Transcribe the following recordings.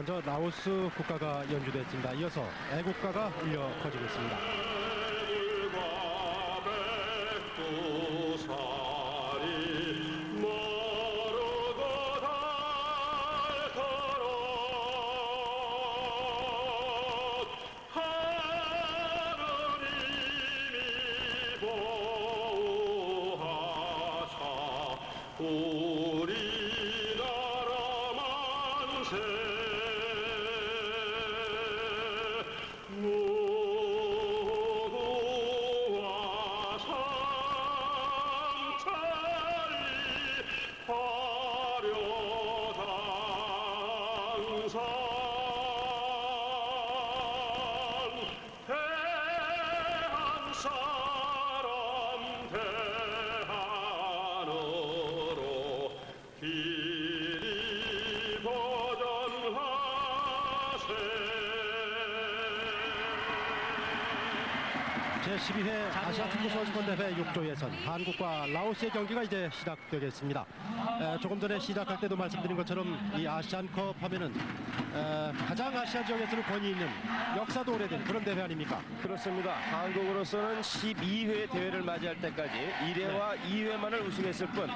먼저 라오스 국가가 연주됐습니다. 이어서 애국가가 울려 퍼지겠습니다. 제12회 아시아 축구 선수권 대회 6조 예선 한국과 라오스의 경기가 이제 시작되겠습니다. 조금 전에 시작할 때도 말씀드린 것처럼 이 아시안컵 하면은 가장 아시아 지역에서는 권위 있는 역사도 오래된 그런 대회 아닙니까? 그렇습니다. 한국으로서는 12회 대회를 맞이할 때까지 1회와 2회만을 우승했을 뿐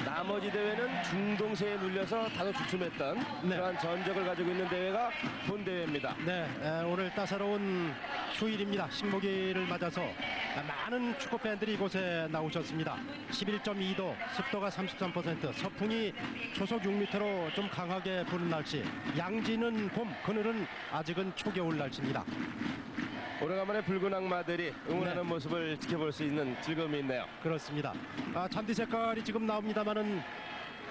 나머지 대회는 중동세에 눌려서 다소 주춤했던 그러한 전적을 가지고 있는 대회가 본 대회입니다. 네, 오늘 따사로운 휴일입니다. 식목일을 맞아서 많은 축구 팬들이 이곳에 나오셨습니다. 11.2도, 습도가 33%, 서풍이 초속 6m로 좀 강하게 부는 날씨. 양지는 봄, 그늘은 아직은 초겨울 날씨입니다. 오래간만에 붉은 악마들이 응원하는 모습을 지켜볼 수 있는 즐거움이 있네요. 그렇습니다. 잔디 색깔이 지금 나옵니다만은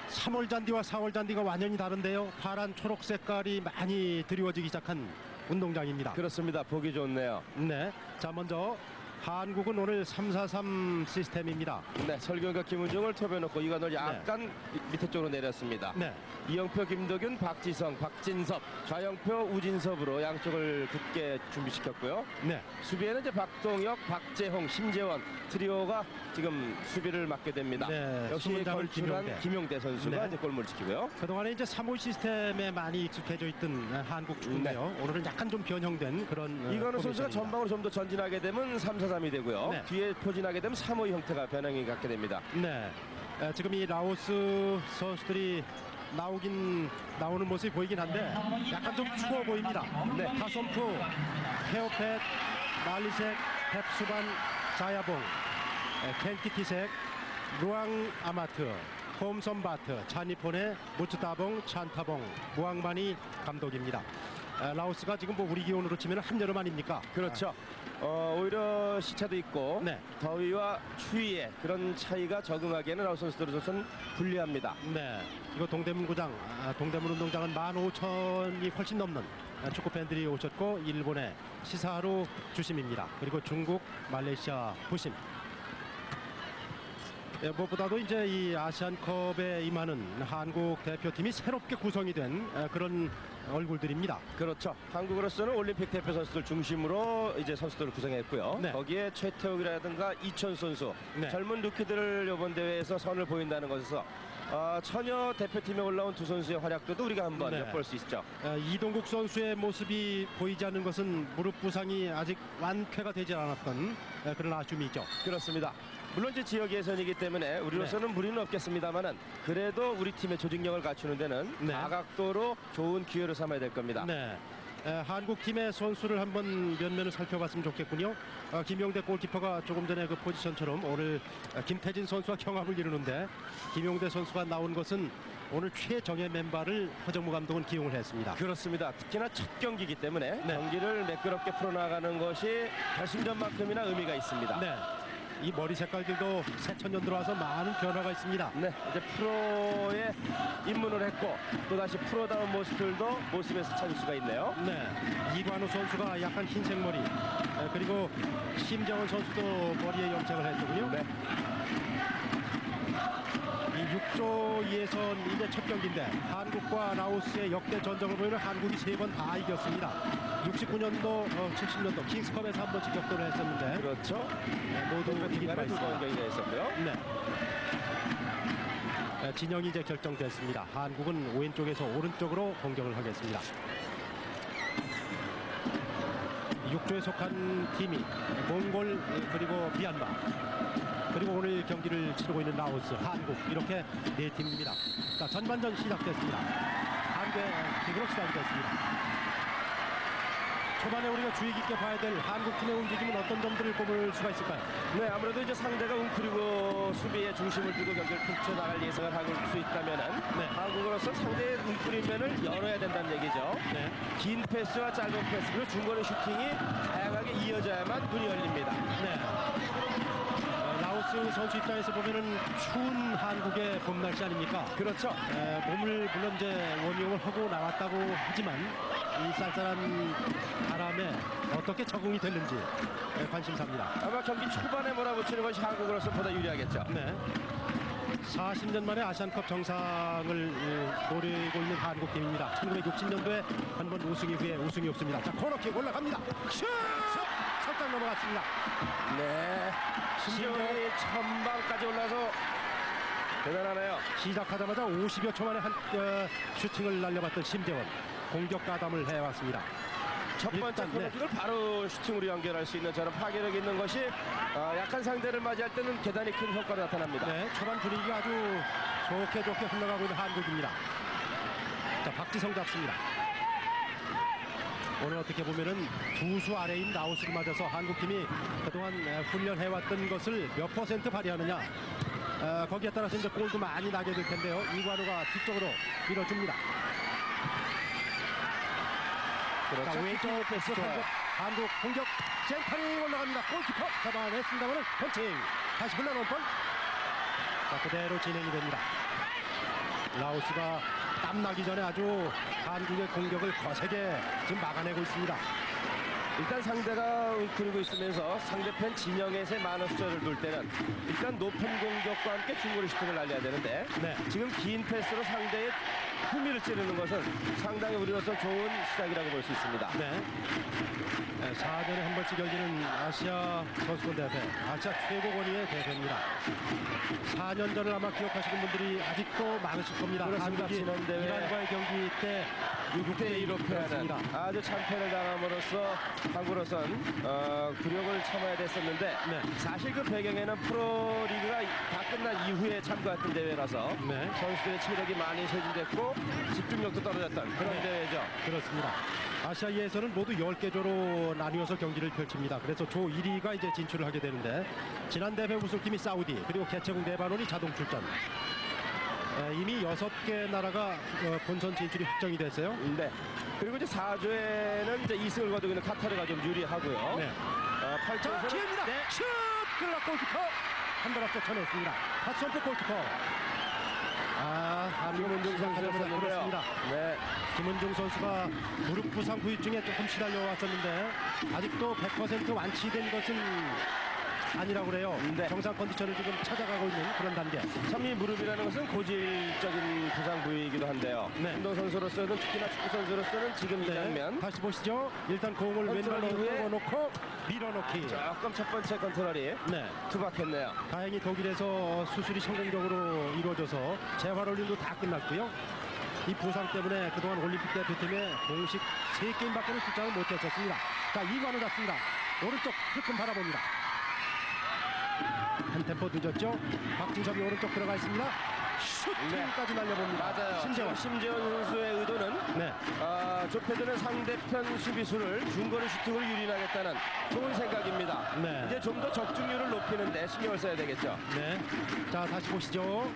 3월 잔디와 4월 잔디가 완전히 다른데요. 파란 초록 색깔이 많이 드리워지기 시작한 운동장입니다. 그렇습니다. 보기 좋네요. 네, 자 먼저 한국은 오늘 3-4-3 시스템입니다. 네, 설경과 김은중을 톱여놓고 이관을 약간 밑에 쪽으로 내렸습니다. 네. 이영표, 김덕윤, 박지성, 박진섭, 좌영표, 우진섭으로 양쪽을 굳게 준비시켰고요. 네. 수비에는 이제 박동혁, 박재홍, 심재원 트리오가 지금 수비를 맡게 됩니다. 네, 역시 수문장을 걸출한 김용대 선수가 이제 골문을 지키고요. 그동안에 이제 3호 시스템에 많이 익숙해져 있던 한국 축구인데요. 오늘은 약간 좀 변형된 그런 이관우 선수가 포메이션입니다. 전방으로 좀 더 전진하게 되면 3-4-3이 되고요. 네. 뒤에 포진하게 되면 3-5 형태가 변형이 갖게 됩니다. 네, 지금 이 라오스 선수들이 나오는 모습이 보이긴 한데 약간 좀 추워 보입니다. 네, 하솜프, 헤어팻, 말리색, 펩수반, 자야봉, 켄키티색, 루앙 아마트, 홈선바트, 차니폰의 무츠타봉, 찬타봉, 무앙마니 감독입니다. 라오스가 지금 뭐 우리 기온으로 치면 한여름 아닙니까? 그렇죠. 오히려 시차도 있고 더위와 추위에 그런 차이가 적응하기에는 라오스 선수들로서는 불리합니다. 네, 이거 동대문 운동장은 15,000이 훨씬 넘는 축구 팬들이 오셨고 일본의 시사하루 주심입니다. 그리고 중국, 말레이시아 부심. 무엇보다도 이제 이 아시안컵에 임하는 한국 대표팀이 새롭게 구성이 된 그런 얼굴들입니다. 그렇죠. 한국으로서는 올림픽 대표 선수들 중심으로 이제 선수들을 구성했고요. 거기에 최태욱이라든가 이천 선수, 젊은 루키들을 이번 대회에서 선을 보인다는 것에서 처녀 대표팀에 올라온 두 선수의 활약도도 우리가 한번 엿볼 수 있죠. 이동국 선수의 모습이 보이지 않는 것은 무릎 부상이 아직 완쾌가 되지 않았던 그런 아쉬움이죠. 그렇습니다. 물론 이제 지역 예선이기 때문에 우리로서는 무리는 없겠습니다만은 그래도 우리 팀의 조직력을 갖추는 데는 다각도로 좋은 기회로 삼아야 될 겁니다. 네. 한국 팀의 선수를 한번 면면을 살펴봤으면 좋겠군요. 김용대 골키퍼가 조금 전에 그 포지션처럼 오늘 김태진 선수와 경합을 이루는데 김용대 선수가 나온 것은 오늘 최정예 멤버를 허정무 감독은 기용을 했습니다. 그렇습니다. 특히나 첫 경기이기 때문에 경기를 매끄럽게 풀어나가는 것이 결승전만큼이나 의미가 있습니다. 네. 이 머리 색깔들도 새천년 들어와서 많은 변화가 있습니다. 네, 이제 프로에 입문을 했고 또다시 프로다운 모습들도 모습에서 찾을 수가 있네요. 네, 이관우 선수가 약간 흰색 머리, 그리고 심정원 선수도 머리에 염색을 했더군요. 네. 이 6조 예선 이제 첫 경기인데 한국과 라오스의 역대 전적을 보면 한국이 3번 다 이겼습니다. 69년도, 70년도 킹스컵에서 한 번씩 격돌을 했었는데 그렇죠. 모두 이긴 바 두 있습니다. 경기가 있었고요. 진영이 이제 결정됐습니다. 한국은 왼쪽에서 오른쪽으로 공격을 하겠습니다. 6조에 속한 팀이 몽골 그리고 미얀마 그리고 오늘 경기를 치르고 있는 라오스, 한국 이렇게 네 팀입니다. 자, 전반전 시작됐습니다. 한국의 킥으로 시작이 됐습니다. 초반에 우리가 주의 깊게 봐야 될 한국팀의 움직임은 어떤 점들을 꼽을 수가 있을까요? 네, 아무래도 이제 상대가 웅크리고 수비에 중심을 두고 경기를 펼쳐나갈 예상을 하고 수 있다면은 한국으로서 상대의 웅크리면을 열어야 된다는 얘기죠. 긴 패스와 짧은 패스 그리고 중거리 슈팅이 다양하게 이어져야만 문이 열립니다. 라오스 선수 입장에서 보면은 추운 한국의 봄 날씨 아닙니까? 그렇죠. 몸을 물론 이제 워밍업을 하고 나왔다고 하지만 이 쌀쌀한 바람에 어떻게 적응이 됐는지 관심사입니다. 아마 경기 초반에 몰아붙이는 것이 한국으로서 보다 유리하겠죠. 40년 만에 아시안컵 정상을 노리고 있는 한국팀입니다. 1960년도에 한 번 우승 이후에 우승이 없습니다. 자, 코너킥 올라갑니다. 슛! 살짝 넘어갔습니다. 네, 신정이 전방까지 올라서 대단하네요. 시작하자마자 50여 초 만에 슈팅을 날려봤던 심재원. 공격 가담을 해왔습니다. 첫 번째 코너킥을 바로 슈팅으로 연결할 수 있는 저런 파괴력 있는 것이 약한 상대를 맞이할 때는 대단히 큰 효과가 나타납니다. 초반 분위기가 아주 좋게 흘러가고 있는 한국입니다. 자, 박지성 잡습니다. 오늘 어떻게 보면은 두 수 아래인 라오스를 맞아서 한국팀이 그동안 훈련해왔던 것을 몇 % 발휘하느냐 거기에 따라서 이제 골도 많이 나게 될 텐데요. 이관우가 뒤쪽으로 밀어줍니다. 그렇죠. 왼쪽 패스 한국 공격 젠타링 올라갑니다. 골키퍼 잡아냈습니다만은 펀칭 다시 흘러놓은 볼. 자, 그대로 진행이 됩니다. 라오스가 땀나기 전에 아주 한국의 공격을 거세게 지금 막아내고 있습니다. 일단 상대가 웅크리고 있으면서 상대편 진영에서 많은 숫자를 둘 때는 일단 높은 공격과 함께 중거리 슈팅을 날려야 되는데 지금 긴 패스로 상대의 후미를 찌르는 것은 상당히 우리로서 좋은 시작이라고 볼 수 있습니다. 4년에 한 번씩 열리는 아시아 선수권 대회, 아시아 최고 권위의 대회입니다. 4년 전을 아마 기억하시는 분들이 아직도 많으실 겁니다. 그렇습니다. 지난 대회 이란과의 경기 때 6대2로 패하는 아주 참패를 당함으로써 한국으로선 굴욕을 참아야 됐었는데 사실 그 배경에는 프로리그가 다 끝난 이후에 참가했던 대회라서 선수들의 체력이 많이 소진됐고 집중력도 떨어졌던 그런 대회죠. 그렇습니다. 아시아 예선은 모두 10개 조로 나뉘어서 경기를 펼칩니다. 그래서 조 1위가 이제 진출을 하게 되는데 지난 대회 우승팀이 사우디 그리고 개최국 레바논이 자동 출전. 이미 6개 나라가 본선 진출이 확정이 됐어요. 그리고 이제 4조에는 이제 2승을 거두고 있는 카타르가 좀 유리하고요. 8조에서는 기회입니다. 슛! 끌라 골키퍼 한 발 앞서 쳐냈습니다. 박선표 골키퍼. 김은중 선수였는데요. 그렇습니다. 김은중 선수가 무릎 부상 후유증에 조금 시달려 왔었는데 아직도 100% 완치된 것은 아니라고 그래요. 정상 컨디션을 지금 찾아가고 있는 그런 단계. 참 이 무릎이라는 것은 고질적인 부상 부위이기도 한데요. 운동 선수로서는 특히나 축구 선수로서는 지금 이 장면 다시 보시죠. 일단 공을 왼발로 넣어놓고 밀어넣기. 조금 첫 번째 컨트롤이 투박했네요. 다행히 독일에서 수술이 성공적으로 이루어져서 재활훈련도 다 끝났고요. 이 부상 때문에 그동안 올림픽 대표팀에 공식 3게임밖에는 출장을 못했었습니다. 자, 이관우 잡습니다. 오른쪽 힐끔 바라봅니다. 한 템포 늦었죠. 박진섭이 오른쪽 들어가 있습니다. 슈팅까지 날려봅니다. 맞아요. 심재원 선수의 의도는 좁혀드는 상대편 수비수를 중거리 슈팅으로 유린하겠다는 좋은 생각입니다. 이제 좀 더 적중률을 높이는데 신경을 써야 되겠죠. 자, 다시 보시죠.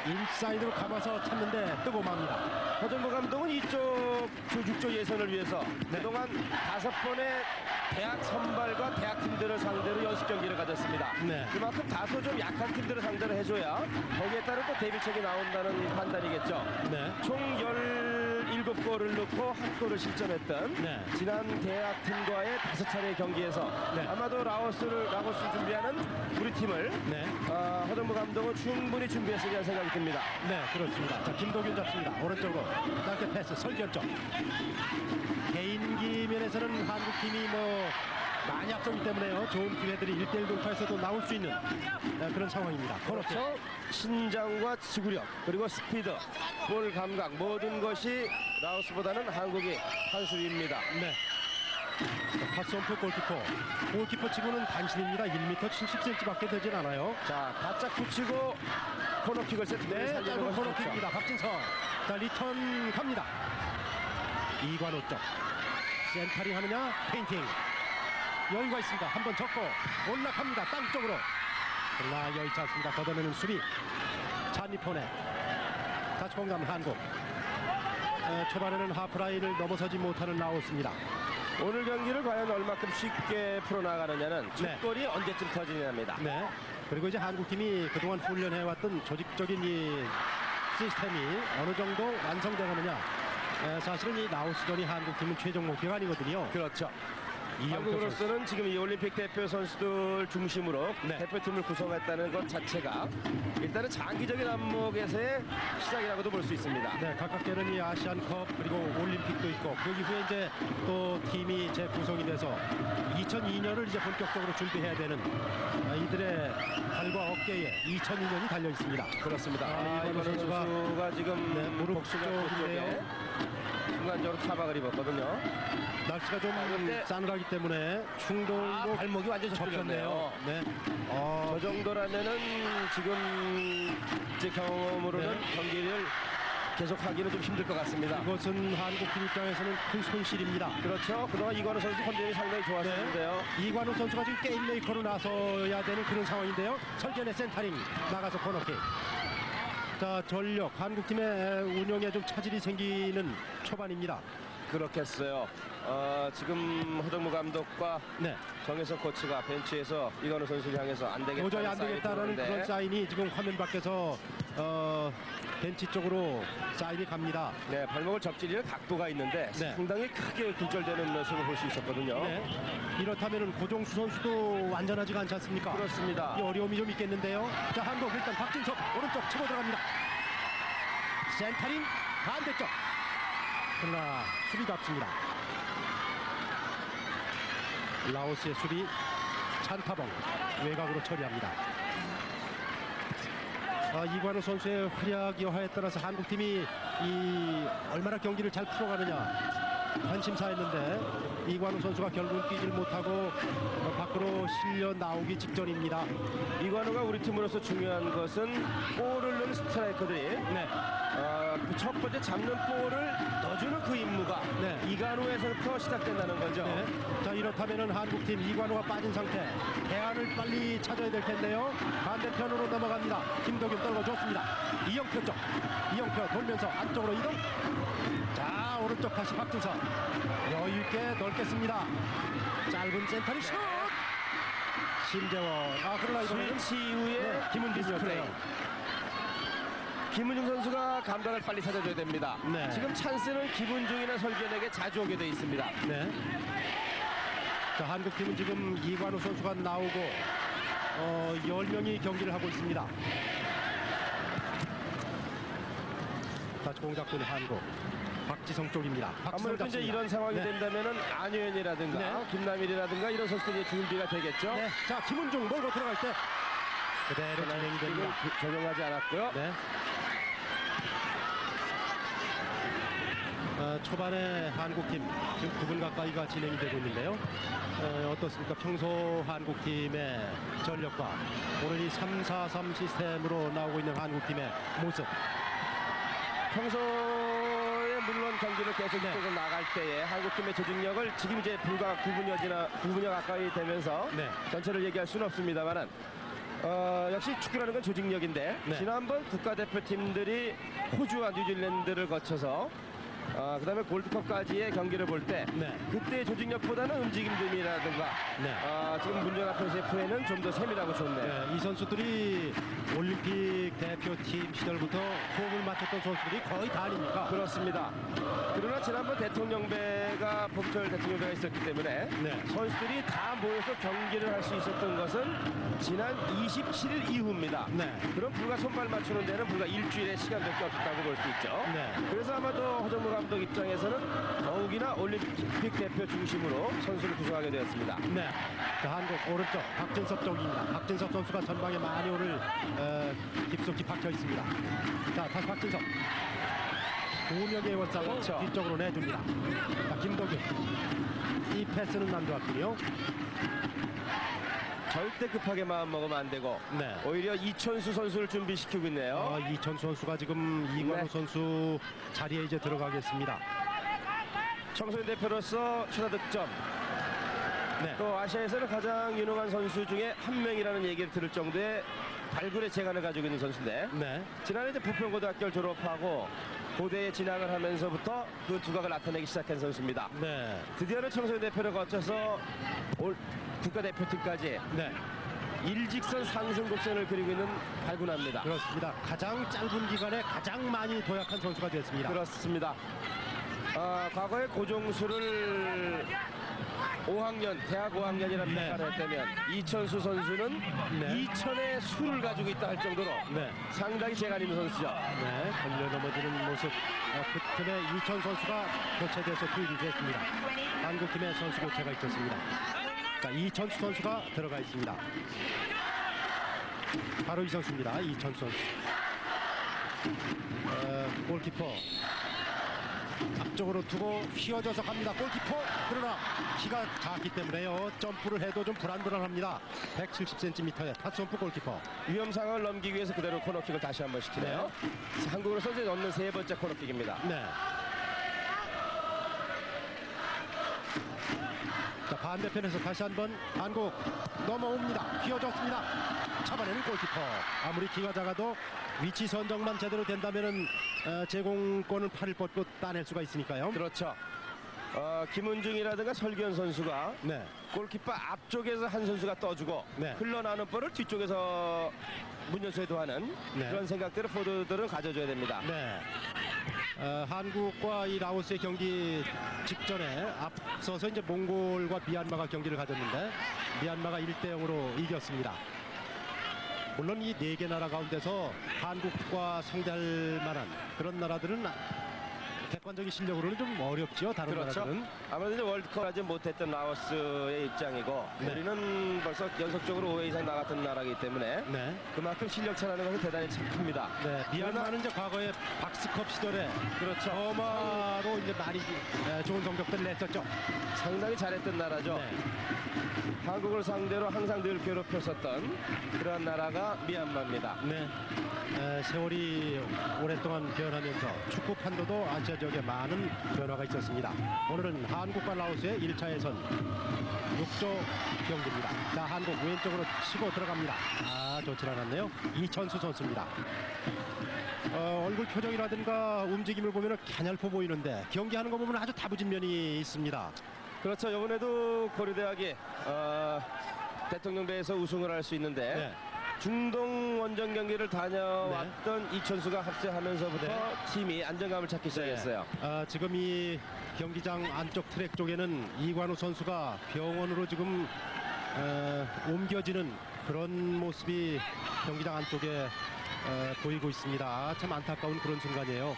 인사이드로 감아서 찼는데 뜨고 맙니다. 허정무 감독은 이쪽 6조 예선을 위해서 그동안 5번의 대학 선발과 대학 팀들을 상대로 연습 경기를 가졌습니다. 그만큼 다소 좀 약한 팀들을 상대로 해줘야 거기에 따른 또 대비책이 나온다는 판단이겠죠. 총 17골을 넣고 1골을 실점했던 지난 대학 팀과의 5차례 경기에서 아마도 라오스를 준비하는 우리 팀을 허정무 감독은 충분히 준비했으리라는 생각이 듭니다. 그렇습니다. 자, 김도균 잡습니다. 오른쪽으로 짧게 패스 설결점. 개인기 면에서는 한국팀이 많이 앞서기 때문에요. 좋은 기회들이 1대1 돌파에서도 나올 수 있는 그런 상황입니다. 그렇죠. 신장과 지구력 그리고 스피드, 볼 감각 모든 것이 라오스보다는 한국이 한 수위입니다. 파스홈프 골키퍼 치고는 단신입니다. 1m 70cm밖에 되진 않아요. 자, 바짝 붙이고 코너킥을 세트에 짧은 살리는 것이 코너킥입니다. 박진성. 자, 리턴 갑니다. 이관호 쪽. 센터링 하느냐? 페인팅. 여유가 있습니다. 한번 접고 올라갑니다. 땅 쪽으로. 그러나 여의치 않습니다. 걷어내는 수비. 잔니폰에 다시 공감 한국. 초반에는 하프라인을 넘어서지 못하는 라오스입니다. 오늘 경기를 과연 얼마큼 쉽게 풀어나가느냐는 뒷골이 언제쯤 터지냐입니다. 네. 그리고 이제 한국팀이 그동안 훈련해왔던 조직적인 이 시스템이 어느 정도 완성되느냐. 사실은 이 라오스전이 한국팀은 최종 목표가 아니거든요. 그렇죠. 이영표 선수. 한국으로서는 지금 이 올림픽 대표 선수들 중심으로 네. 대표팀을 구성했다는 것 자체가 일단은 장기적인 안목에서의 시작이라고도 볼 수 있습니다. 네, 가깝게는 이 아시안컵 그리고 올림픽도 있고 그 이후에 이제 또 팀이 재구성이 돼서 2002년을 이제 본격적으로 준비해야 되는 이들의 발과 어깨에 2002년이 달려 있습니다. 그렇습니다. 이관호 이관호 선수가 지금 네, 무릎 복숭아 쪽인데요. 쪽에 순간적으로 타박을 입었거든요. 날씨가 좀 근데 싸늘하기 때문에 충돌로 발목이 완전 접혔네요. 네. 저 정도라면은 지금 제 경험으로는 네. 경기를 계속하기는 좀 힘들 것 같습니다. 이것은 한국팀 입장에서는 큰 손실입니다. 그렇죠. 그동안 이관호 선수 컨디션이 상당히 좋았었는데요. 이관호 선수가 지금 게임 메이커로 나서야 되는 그런 상황인데요. 설전의 센터링 나가서 코너킥. 자, 전력 한국팀의 운영에 좀 차질이 생기는 초반입니다. 그렇겠어요. 지금 허정무 감독과 네. 정혜석 코치가 벤치에서 이관호 선수를 향해서 안 되겠다. 도저히 안 되겠다는 그런 사인이 지금 화면 밖에서 벤치 쪽으로 사인이 갑니다. 네, 발목을 접질리는 각도가 있는데 네. 상당히 크게 굴절되는 모습을 볼 수 있었거든요. 네. 이렇다면 고종수 선수도 완전하지가 않지 않습니까? 그렇습니다. 이 어려움이 좀 있겠는데요. 자, 한국 일단 박진석 오른쪽 치고 들어갑니다. 센터링 반대쪽. 그러나 수비가 앞섭니다. 라오스의 수비 찬타봉 외곽으로 처리합니다. 이관호 선수의 활약 여하에 따라서 한국팀이 얼마나 경기를 잘 풀어가느냐 관심사였는데 이관호 선수가 결국 뛰질 못하고 밖으로 실려 나오기 직전입니다. 이관호가 우리 팀으로서 중요한 것은 볼을 넣는 스트라이커들이 네. 첫 번째 잡는 볼을 넣어주는 그 임무가 네. 이관호에서부터 시작된다는 거죠. 네. 자, 이렇다면은 한국팀 이관호가 빠진 상태 대안을 빨리 찾아야 될 텐데요. 반대편으로 넘어갑니다. 김도균 떨궈줬습니다. 이영표 쪽. 이영표 돌면서 안쪽으로 이동. 자, 오른쪽 다시 박준석 여유있게 넓겠습니다. 짧은 센터리 슛. 심재원. 그러나 이번에는 스위치 이후에 김은빈이었어요. 김은중 선수가 감각을 빨리 찾아줘야 됩니다. 네. 지금 찬스는 김은중이나 설견에게 자주 오게 돼 있습니다. 네. 자, 한국팀은 지금 이관우 선수가 나오고 10명이 경기를 하고 있습니다. 다시 공작군 한국 박지성 쪽입니다. 아무래도 이제 이런 상황이 네. 된다면은 안효연이라든가 네. 김남일이라든가 이런 선수들이 준비가 되겠죠. 네. 자, 김은중 몰고 들어갈 때 그대로 진행이 됩니다. 적용하지 않았고요. 네. 초반에 한국팀 지금 9분 가까이가 진행이 되고 있는데요. 어떻습니까? 평소 한국팀의 전력과 오늘 이 3-4-3 시스템으로 나오고 있는 한국팀의 모습. 평소에 물론 경기를 계속 이끌고 나갈 때에 한국팀의 조직력을 지금 이제 불과 9분여 가까이 되면서 네. 전체를 얘기할 수는 없습니다만은 역시 축구라는 건 조직력인데 네. 지난번 국가대표팀들이 호주와 뉴질랜드를 거쳐서 그다음에 골드컵까지의 경기를 볼 때 네. 그때 조직력보다는 움직임들이라든가 네. 지금 문정아 프로젝트에는 좀 더 세밀하고 좋네요. 네, 이 선수들이 올림픽 대표팀 시절부터 호흡을 맞췄던 선수들이 거의 다 아닙니까? 그렇습니다. 그러나 지난번 대통령배가 봄철 대통령배가 있었기 때문에 네. 선수들이 다 모여서 경기를 할 수 있었던 것은 지난 27일 이후입니다. 네. 그럼 불과 손발 맞추는 데는 불과 일주일의 시간밖에 없다고 볼 수 있죠. 네. 그래서 아마도 허정무 감독 입장에서는 더욱이나 올림픽 대표 중심으로 선수를 구성하게 되었습니다. 네. 자, 한국 오른쪽 박진섭 쪽입니다. 박진섭 선수가 전방에 많이 오늘 깊숙이 박혀 있습니다. 자, 다시 박진섭. 2명의 원싸고 그렇죠. 뒤쪽으로 내줍니다. 자, 김도균. 이 패스는 안 좋았군요. 절대 급하게 마음 먹으면 안 되고 네. 오히려 이천수 선수를 준비시키고 있네요. 이천수 선수가 지금 이관우 네. 선수 자리에 이제 들어가겠습니다. 청소년 대표로서 최다 득점, 네. 또 아시아에서는 가장 유능한 선수 중에 한 명이라는 얘기를 들을 정도의 발굴의 재간을 가지고 있는 선수인데 네. 지난해 이제 부평고등학교를 졸업하고 고대에 진학을 하면서부터 그 두각을 나타내기 시작한 선수입니다. 네. 드디어는 청소년 대표를 거쳐서 올 국가대표팀까지 네. 일직선 상승 곡선을 그리고 있는 발군합니다. 그렇습니다. 가장 짧은 기간에 가장 많이 도약한 선수가 됐습니다. 그렇습니다. 과거에 고종수를 5학년, 대학 5학년이라는 네. 평가를 했다면 이천수 선수는 네. 2000의 수를 가지고 있다 할 정도로 네. 상당히 재간 있는 선수죠. 네. 걸려 넘어지는 모습. 그 틈에 이천 선수가 교체돼서 투입이 됐습니다. 한국팀의 선수 교체가 있었습니다. 자, 이천수 선수가 들어가 있습니다. 바로 이 선수입니다. 이천수 선수. 골키퍼 앞쪽으로 두고 휘어져서 갑니다. 골키퍼. 그러나 키가 작기 때문에요. 점프를 해도 좀 불안불안합니다. 170cm의 탑선프 골키퍼. 위험 상황을 넘기기 위해서 그대로 코너킥을 다시 한번 시키네요. 한국으로서 이제 넣는 세 번째 코너킥입니다. 네. 자, 반대편에서 다시 한번 한국 넘어옵니다. 휘어졌습니다. 잡아내는 골키퍼. 아무리 키가 작아도 위치 선정만 제대로 된다면은 제공권은 팔을 뻗고 따낼 수가 있으니까요. 그렇죠. 김은중이라든가 설기현 선수가 네. 골키퍼 앞쪽에서 한 선수가 떠주고 네. 흘러나오는 볼을 뒤쪽에서 문연수에도 하는 네. 그런 생각들을 포드들은 가져줘야 됩니다. 네. 한국과 이 라오스의 경기 직전에 앞서서 이제 몽골과 미얀마가 경기를 가졌는데 미얀마가 1대0으로 이겼습니다. 물론 이 네 개 나라 가운데서 한국과 상대할 만한 그런 나라들은 객관적인 실력으로는 좀 어렵죠. 다른 그렇죠. 나라들은. 아무래도 이제 월드컵 하지 못했던 라오스의 입장이고 네. 우리는 벌써 연속적으로 5회 이상 나갔던 나라이기 때문에 네. 그만큼 실력 차라는 것은 대단히 큽니다. 네, 미얀마는 이제 과거에 박스컵 시절에 그렇죠. 어마로 이제 많이 좋은 성적들을 냈었죠. 상당히 잘했던 나라죠. 네. 한국을 상대로 항상 늘 괴롭혔었던 그런 나라가 미얀마입니다. 네. 세월이 오랫동안 변하면서 축구 판도도 아시아 지역에 많은 변화가 있었습니다. 오늘은 한국과 라오스의 1차 예선 6조 경기입니다. 자, 한국 왼쪽으로 치고 들어갑니다. 좋지 않았네요. 이천수 선수입니다. 얼굴 표정이라든가 움직임을 보면 갸냘퍼 보이는데 경기하는 거 보면 아주 다부진 면이 있습니다. 그렇죠. 이번에도 고려대학이 대통령배에서 우승을 할 수 있는데 네. 중동 원정 경기를 다녀왔던 이천수가 합세하면서부터 팀이 안정감을 찾기 시작했어요. 지금 이 경기장 안쪽 트랙 쪽에는 이관우 선수가 병원으로 지금 옮겨지는 그런 모습이 경기장 안쪽에 보이고 있습니다. 참 안타까운 그런 순간이에요.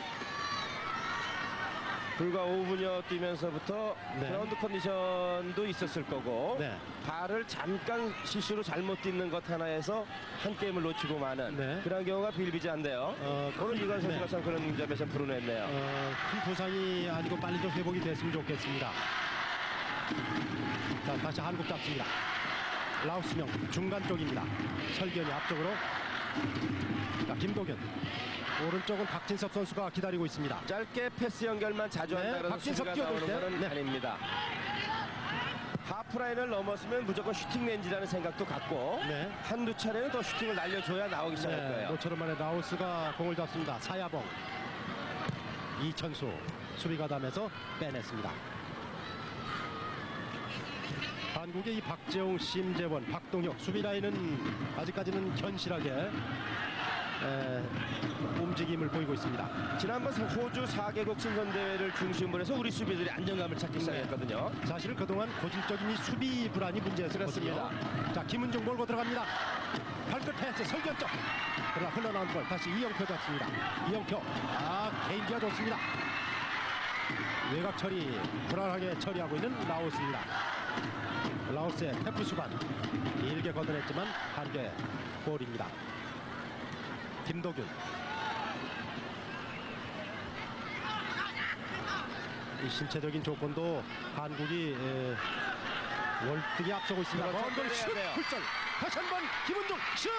불과 5분여 뛰면서부터 네. 그라운드 컨디션도 있었을 거고 네. 발을 잠깐 실수로 잘못 딛는 것 하나에서 한 게임을 놓치고 마는 네. 그런 경우가 비일비재한데요. 오늘 이관 선수가 참 그런 점에서 불운했네요. 큰 부상이 아니고 빨리 좀 회복이 됐으면 좋겠습니다. 자, 다시 한국 잡습니다. 라오스명 중간 쪽입니다. 설견이 앞쪽으로. 자, 김도균. 오른쪽은 박진섭 선수가 기다리고 있습니다. 짧게 패스 연결만 자주 한다 그래서 박진섭 수비가 나오는 뛰어들 때. 건 아닙니다. 하프라인을 넘었으면 무조건 슈팅 렌즈라는 생각도 갖고 네. 한두 차례는 더 슈팅을 날려줘야 나오기 시작할 거예요. 모처럼 만에 라오스가 공을 잡습니다. 사야봉. 이천수 수비가 담에서 빼냈습니다. 한국의 이 박재홍, 심재원, 박동혁 수비 라인은 아직까지는 견실하게 움직임을 보이고 있습니다. 지난번 호주 4개국 친선대회를 중심으로 해서 우리 수비들이 안정감을 찾기 시작했거든요. 사실 그동안 고질적인 이 수비 불안이 문제였거든요. 그렇습니다. 자, 김은중 몰고 들어갑니다. 발끝 패스 설견점. 그러나 흘러나온 볼 다시 이영표 잡습니다. 이영표 개인기가 좋습니다. 외곽 처리 불안하게 처리하고 있는 라오스입니다. 라오스의 태프 수반 길게 걷어냈지만 한개 볼입니다. 김도균. 이 신체적인 조건도 한국이 월등히 앞서고 있습니다. 그렇죠. 먼 거리 슛! 돼요. 굴절! 다시 한번 김은중 슛!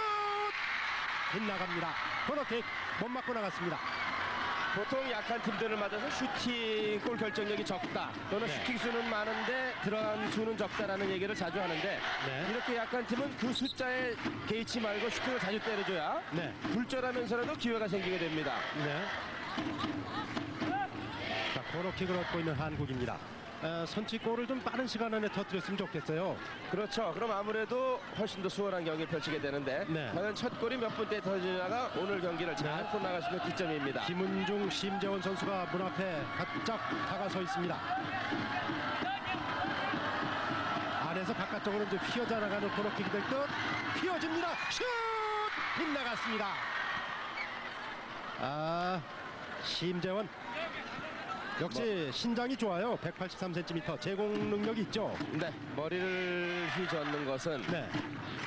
빗나갑니다. 코너킥 못 맞고 나갔습니다. 보통 약한 팀들을 맞아서 슈팅 골 결정력이 적다 또는 네. 슈팅 수는 많은데 들어간 수는 적다라는 얘기를 자주 하는데 네. 이렇게 약한 팀은 그 숫자에 개의치 말고 슈팅을 자주 때려줘야 네. 굴절하면서라도 기회가 생기게 됩니다. 네. 자, 코너킥을 얻고 있는 한국입니다. 선취골을 좀 빠른 시간 안에 터뜨렸으면 좋겠어요. 그렇죠. 그럼 아무래도 훨씬 더 수월한 경기를 펼치게 되는데 네. 과연 첫 골이 몇 분대에 터지냐가 오늘 경기를 잘 네. 풀어나갈 수 있는 기점입니다. 김은중, 심재원 선수가 문 앞에 바짝 다가서 있습니다. 안에서 바깥쪽으로 이제 휘어져 나가는 코너킥이 될 듯 휘어집니다. 슛! 빗나갔습니다. 심재원 역시 신장이 좋아요. 183cm 제공 능력이 있죠. 네, 머리를 휘젓는 것은 네,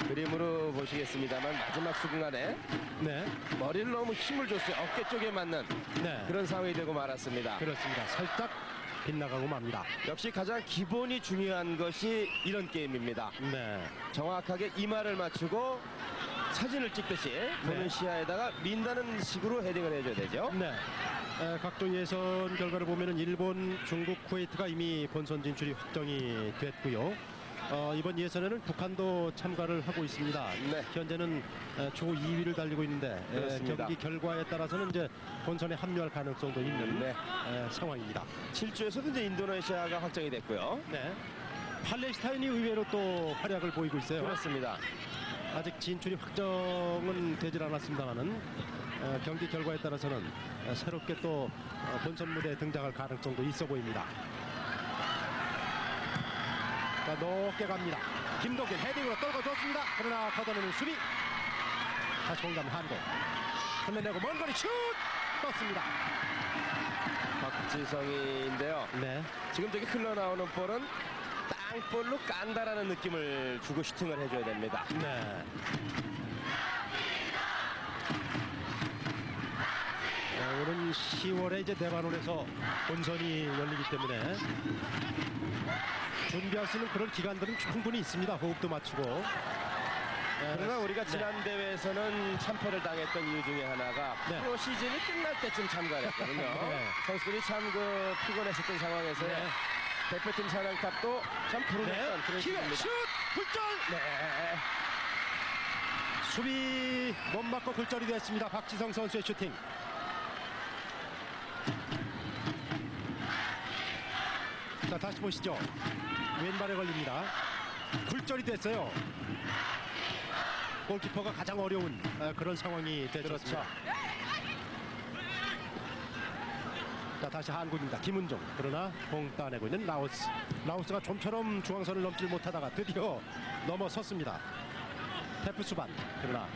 그림으로 보시겠습니다만 마지막 순간에 네, 머리를 너무 힘을 줬어요. 어깨 쪽에 맞는 네. 그런 상황이 되고 말았습니다. 그렇습니다. 살짝 빗나가고 맙니다. 역시 가장 기본이 중요한 것이 이런 게임입니다. 네, 정확하게 이마를 맞추고 사진을 찍듯이 보는 시야에다가 민다는 식으로 헤딩을 해줘야 되죠. 네. 각종 예선 결과를 보면은 일본, 중국, 쿠웨이트가 이미 본선 진출이 확정이 됐고요. 이번 예선에는 북한도 참가를 하고 있습니다. 네. 현재는 조 2위를 달리고 있는데 그렇습니다. 경기 결과에 따라서는 이제 본선에 합류할 가능성도 있는 네. 상황입니다. 7주에서도 이제 인도네시아가 확정이 됐고요. 네. 팔레스타인이 의외로 또 활약을 보이고 있어요. 그렇습니다. 아직 진출이 확정은 되질 않았습니다만은 경기 결과에 따라서는 새롭게 또 본선 무대에 등장할 가능성도 있어 보입니다. 자, 높게 갑니다. 김동균 헤딩으로 떨궈줬습니다. 그러나 걷어내는 수비. 다시 공간 한국. 흘러내고 먼 거리 슛! 떴습니다. 박지성인데요. 네. 지금 저기 흘러나오는 볼은 땅볼로 깐다라는 느낌을 주고 슈팅을 해줘야 됩니다. 네. 오는 10월에 이제 대만원에서 본선이 열리기 때문에 준비할 수 있는 그런 기간들은 충분히 있습니다. 호흡도 맞추고. 그러나 우리가 지난 대회에서는 참패를 당했던 이유 중에 하나가 네. 프로 시즌이 끝날 때쯤 참가를 했거든요. 네. 선수들이 참 그 피곤했었던 상황에서 네. 대표팀 사랑탑도 참 부르셨던 그런 기회 시기입니다. 슛! 굴절! 네. 수비 못 맞고 굴절이 됐습니다. 박지성 선수의 슈팅. 자, 다시 보시죠. 왼발에 걸립니다. 굴절이 됐어요. 골키퍼가 가장 어려운 그런 상황이 되었습니다. 그렇죠. 자, 다시 한국입니다. 김은종. 그러나 공 따내고 있는 라오스. 라오스가 좀처럼 중앙선을 넘지 못하다가 드디어 넘어섰습니다. 테프 수반. 그러나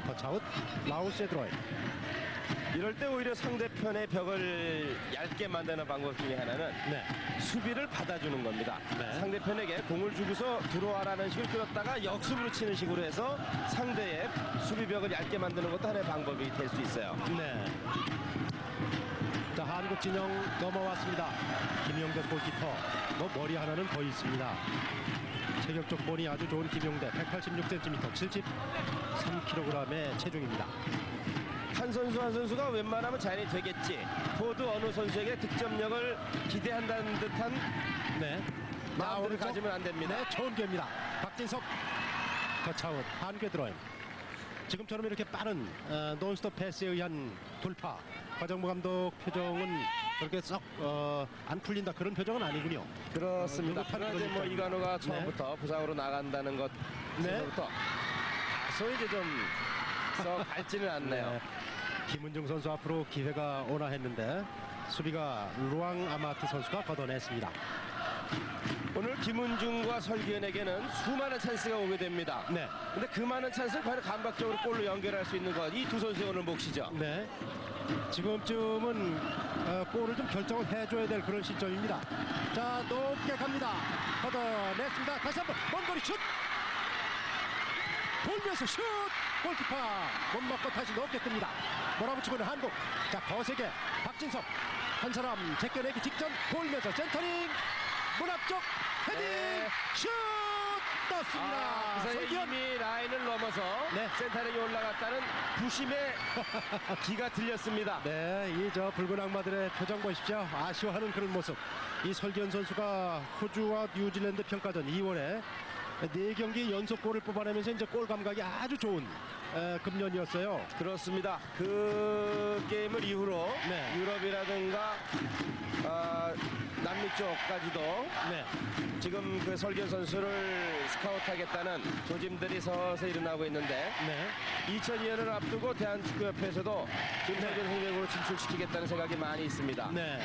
터치아웃. 라오스의 드로잉. 이럴 때 오히려 상대편의 벽을 얇게 만드는 방법 중에 하나는 네. 수비를 받아주는 겁니다. 네. 상대편에게 공을 주고서 들어와라는 식으로 끌었다가 역습으로 치는 식으로 해서 상대의 수비벽을 얇게 만드는 것도 하나의 방법이 될 수 있어요. 네. 자, 한국 진영 넘어왔습니다. 김용대 골키퍼. 뭐 머리 하나는 더 있습니다. 체격적 본이 아주 좋은 김용대. 186cm, 73kg의 체중입니다. 한 선수 한 선수가 웬만하면 자연이 되겠지. 모두 어느 선수에게 득점력을 기대한다는 듯한 네. 마음들을 오른쪽. 가지면 안 됩니다. 네, 좋은 기회입니다. 박진석. 터치아웃. 한국의 드로잉. 지금처럼 이렇게 빠른 논스톱 패스에 의한 돌파. 과정무 감독 표정은 그렇게 썩 안 풀린다 그런 표정은 아니군요. 그렇습니다. 느긋한 그런데 뭐 그런 이관호가 입장입니다. 처음부터 부상으로 나간다는 것부터 다소 이제 좀 썩 밝지는 않네요. 네. 김은중 선수 앞으로 기회가 오나 했는데 수비가 루앙 아마트 선수가 걷어냈습니다. 오늘 김은중과 설기현에게는 수많은 찬스가 오게 됩니다. 네. 근데 그 많은 찬스를 바로 감각적으로 골로 연결할 수 있는 것, 이 두 선수의 오늘 몫이죠. 네. 지금쯤은 골을 좀 결정을 해줘야 될 그런 시점입니다. 자, 높게 갑니다. 걷어냈습니다. 다시 한번 먼 거리 슛! 돌면서 슛! 골키퍼 못 맞고 다시 높게 뜹니다. 몰아붙이고 있는 한국. 자, 거세게 박진석. 한 사람 제껴내기 직전 돌면서 센터링 문 앞쪽 헤딩 네. 슛 떴습니다. 그래서 설기현. 이미 라인을 넘어서 네. 센터링이 올라갔다는 부심의 기가 들렸습니다. 네, 이 저 붉은 악마들의 표정 보십시오. 아쉬워하는 그런 모습. 이 설기현 선수가 호주와 뉴질랜드 평가전 2월에 4경기 연속골을 뽑아내면서 이제 골 감각이 아주 좋은 금년이었어요. 그렇습니다. 그 게임을 이후로 네. 유럽이라든가 남미 쪽까지도 네. 지금 그 설기현 선수를 스카우트하겠다는 조짐들이 서서히 일어나고 있는데 네. 2002년을 앞두고 대한축구협회에서도 김설기현 생명으로 진출시키겠다는 생각이 많이 있습니다. 네.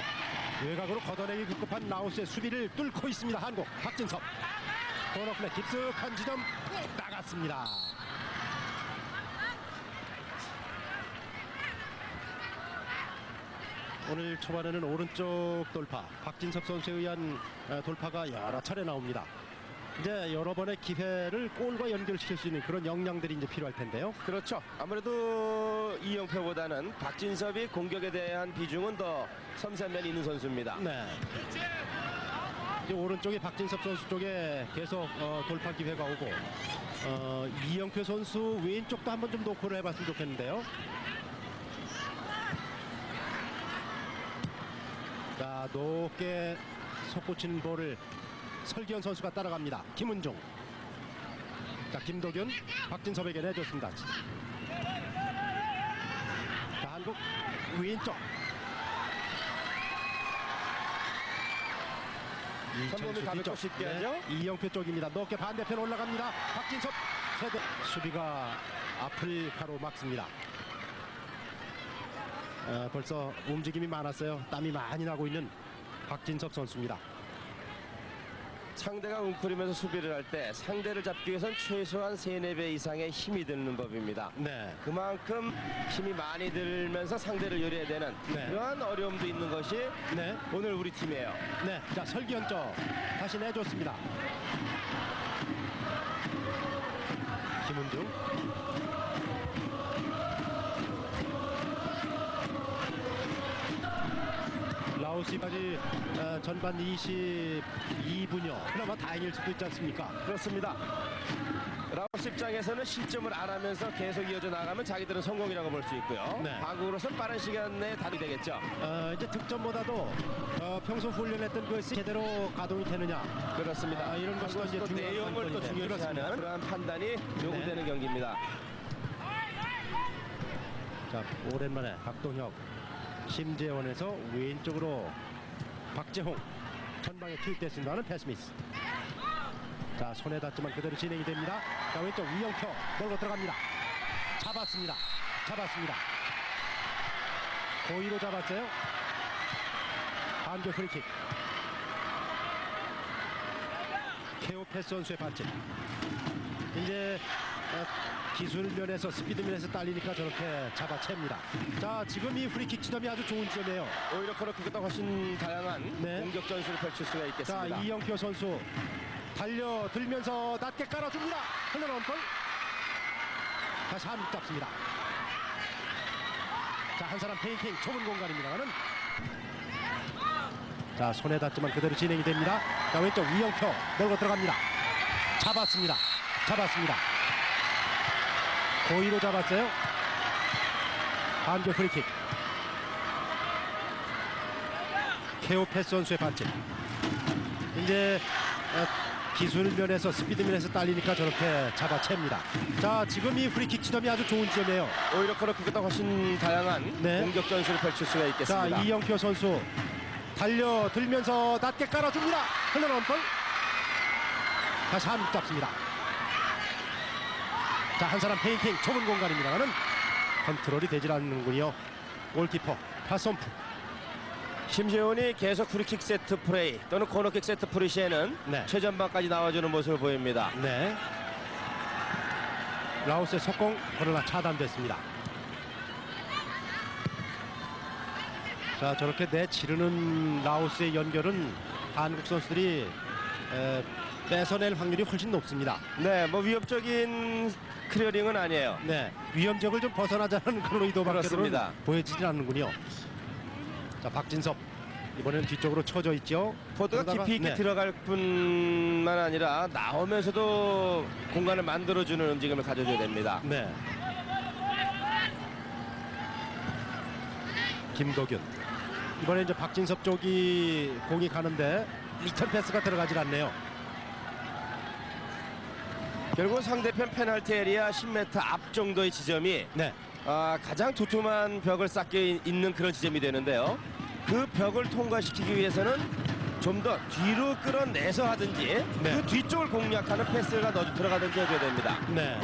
외곽으로 걷어내기 급급한 라오스의 수비를 뚫고 있습니다. 한국 박진섭. 코너플레이 깊숙한 지점 나갔습니다. 오늘 초반에는 오른쪽 돌파 박진섭 선수에 의한 돌파가 여러 차례 나옵니다. 이제 여러 번의 기회를 골과 연결시킬 수 있는 그런 역량들이 이제 필요할 텐데요. 그렇죠. 아무래도 이영표보다는 박진섭이 공격에 대한 비중은 더 섬세한 면이 있는 선수입니다. 네. 이제 오른쪽에 박진섭 선수 쪽에 계속 돌파 기회가 오고 이영표 선수 왼쪽도 한번 좀 노크를 해봤으면 좋겠는데요. 자, 높게 솟구치는 볼을 설기현 선수가 따라갑니다. 김은중. 자, 김도균 박진섭에게 내줬습니다. 자, 한국 왼쪽. 선범이 가볍고 뒤쪽. 쉽게 네, 하죠. 이영표 쪽입니다. 높게 반대편 올라갑니다. 박진섭 세대 수비가 앞을 가로막습니다. 벌써 움직임이 많았어요. 땀이 많이 나고 있는 박진섭 선수입니다. 상대가 웅크리면서 수비를 할 때 상대를 잡기 위해선 최소한 3-4배 이상의 힘이 드는 법입니다. 네. 그만큼 힘이 많이 들면서 상대를 요리해야 되는 네. 그러한 어려움도 있는 것이 네. 오늘 우리 팀이에요. 네. 자, 설기현 쪽 다시 내줬습니다. 김은중. 라오스까지 전반 22분여. 그나마 다행일 수도 있지 않습니까? 그렇습니다. 라오스 입장에서는 실점을 안 하면서 계속 이어져 나가면 자기들은 성공이라고 볼 수 있고요. 네. 한국으로서는 빠른 시간 내에 답이 되겠죠. 이제 득점보다도 평소 훈련했던 것이 제대로 가동이 되느냐. 그렇습니다. 이런 것도 이제 또 중요한 내용을 또 관건인데. 중요시하는 그러한 판단이 요구되는 네. 경기입니다. 자, 오랜만에 박동혁 심재원에서 왼쪽으로 박재홍 전방에 투입됐습니다는 패스미스. 자, 손에 닿지만 그대로 진행이 됩니다. 자, 왼쪽 이영표 몰고 들어갑니다. 잡았습니다. 고의로 잡았어요. 반격 프리킥. 케오페스 선수의 반칙. 이제 기술 면에서 스피드 면에서 딸리니까 저렇게 잡아챕니다. 자, 지금 이 프리킥 지점이 아주 좋은 지점이에요. 오히려 코너킥보다 훨씬 다양한 네. 공격 전술을 펼칠 수가 자, 있겠습니다. 이영표 선수 달려들면서 낮게 깔아줍니다. 흘러나온 볼. 다시 한국 잡습니다. 자, 한 사람 페인팅 좁은 공간입니다만은. 자, 손에 닿지만 그대로 진행이 됩니다. 자, 왼쪽 이영표 몰고 들어갑니다. 잡았습니다. 고의로 잡았어요. 반격 프리킥. 케오페스 선수의 반칙. 이제 기술 면에서 스피드 면에서 딸리니까 저렇게 잡아챕니다. 자, 지금 이 프리킥 지점이 아주 좋은 지점이에요. 오히려 코너킥보다 훨씬 다양한 네. 공격 전술을 펼칠 수가 자, 있겠습니다. 이영표 선수 달려들면서 낮게 깔아줍니다. 흘러나온 볼. 다시 한국 잡습니다. 자, 한 사람 페인팅 좁은 공간입니다만은 컨트롤이 되질 않는군요. 골키퍼 파손프. 심재원이 계속 프리킥 세트 플레이 또는 코너킥 세트 플레이 시에는 네. 최전방까지 나와주는 모습을 보입니다. 네. 라오스의 속공 그러나 차단됐습니다. 자, 저렇게 내지르는 라오스의 연결은 한국 선수들이 뺏어낼 확률이 훨씬 높습니다. 네, 뭐 위협적인 클리어링은 아니에요. 네, 위험적을 좀 벗어나자는 그런 의도밖에는 그렇습니다. 보여지질 않는군요. 자, 박진섭 이번에는 뒤쪽으로 쳐져 있죠. 포드가 그러다가, 깊이 있게 네. 들어갈 뿐만 아니라 나오면서도 공간을 만들어주는 움직임을 가져줘야 됩니다. 네. 김도균 이번에 이제 박진섭 쪽이 공이 가는데 리턴 패스가 들어가질 않네요. 결국 상대편 페널티 에리아 10m 앞 정도의 지점이 네. 가장 두툼한 벽을 쌓게 있는 그런 지점이 되는데요. 그 벽을 통과시키기 위해서는 좀 더 뒤로 끌어내서 하든지 네. 그 뒤쪽을 공략하는 패스가 들어가든지 해줘야 됩니다. 네.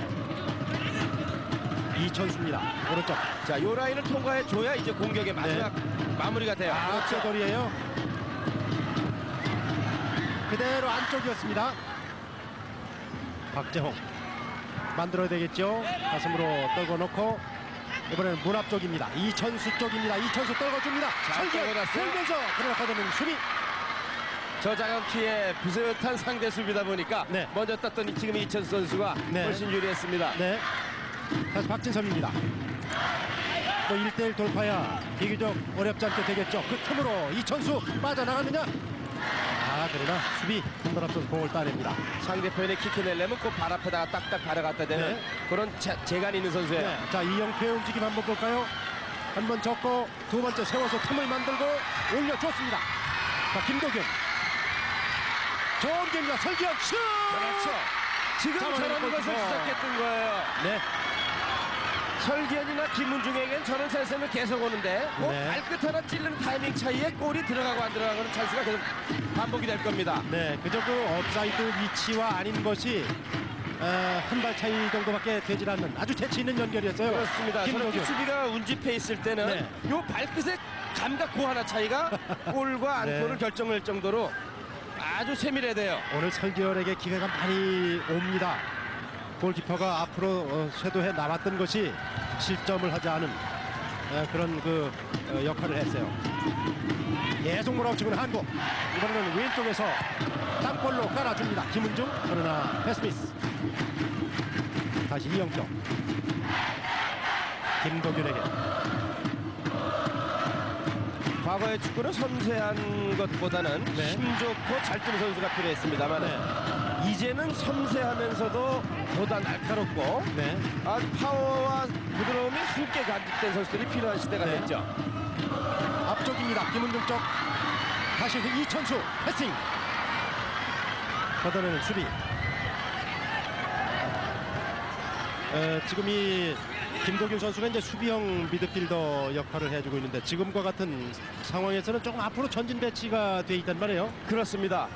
이천수입니다. 오른쪽. 자, 요 라인을 통과해 줘야 이제 공격의 마지막 마무리가 돼요. 그렇죠. 앞쪽거리예요. 그대로 안쪽이었습니다. 박재홍 만들어야 되겠죠. 가슴으로 떨궈 놓고 이번에는 문 앞쪽입니다. 이천수 쪽입니다. 이천수 떨궈줍니다. 설면서 그러나 걷어내는 수비. 저 작은 키에 비슷한 상대 수비다 보니까 네. 먼저 떴던 지금 이천수 선수가 네. 훨씬 유리했습니다. 네. 다시 박진섭입니다. 뭐 1대1 돌파야 비교적 어렵지 않게 되겠죠. 그 틈으로 이천수 빠져나가느냐. 그러나 수비 한번 앞서서 공을 따냅니다. 상대편의 킥을 내려면 그 발 앞에다가 딱딱 발아갖다 대는 네. 그런 재간 있는 선수예요. 네. 자, 이영표의 움직임 한번 볼까요? 한 번 접고 두 번째 세워서 틈을 만들고 올려줬습니다. 자, 김도균 좋은 게임이다. 설기현 슛! 그렇죠. 지금 저런 잡아내는 것을 골키퍼. 시작했던 거예요. 네. 설기현이나 김문중에겐 저런 찬스는 계속 오는데 그 네. 발끝 하나 찌르는 타이밍 차이에 골이 들어가고 안 들어가는 찬스가 계속 반복이 될 겁니다. 네, 그저 그 업사이드 위치와 아닌 것이 한 발 차이 정도밖에 되질 않는 아주 재치 있는 연결이었어요. 그렇습니다. 저렇게 김도균. 수비가 운집해 있을 때는 네. 요 발끝의 감각 고 하나 차이가 골과 네. 안골을 결정할 정도로 아주 세밀해야 돼요. 오늘 설기현에게 기회가 많이 옵니다. 골키퍼가 앞으로 쇄도해 나왔던 것이 실점을 하지 않은 그런 그 역할을 했어요. 계속 몰아치고는 한국. 이번에는 왼쪽에서 땅볼로 깔아줍니다. 김은중. 그러나 패스미스. 다시 이영표. 김도균에게. 과거의 축구는 섬세한 것보다는 네. 힘 좋고 잘 뛰는 선수가 필요했습니다만 네. 이제는 섬세하면서도 보다 날카롭고 네. 파워와 부드러움이 함께 간직된 선수들이 필요한 시대가 네. 됐죠. 앞쪽입니다. 김은중 쪽. 다시 이천수 패싱. 걷어내는 수비. 지금 이 김도균 선수가 이제 수비형 미드필더 역할을 해주고 있는데 지금과 같은 상황에서는 조금 앞으로 전진 배치가 돼 있단 말이에요. 그렇습니다.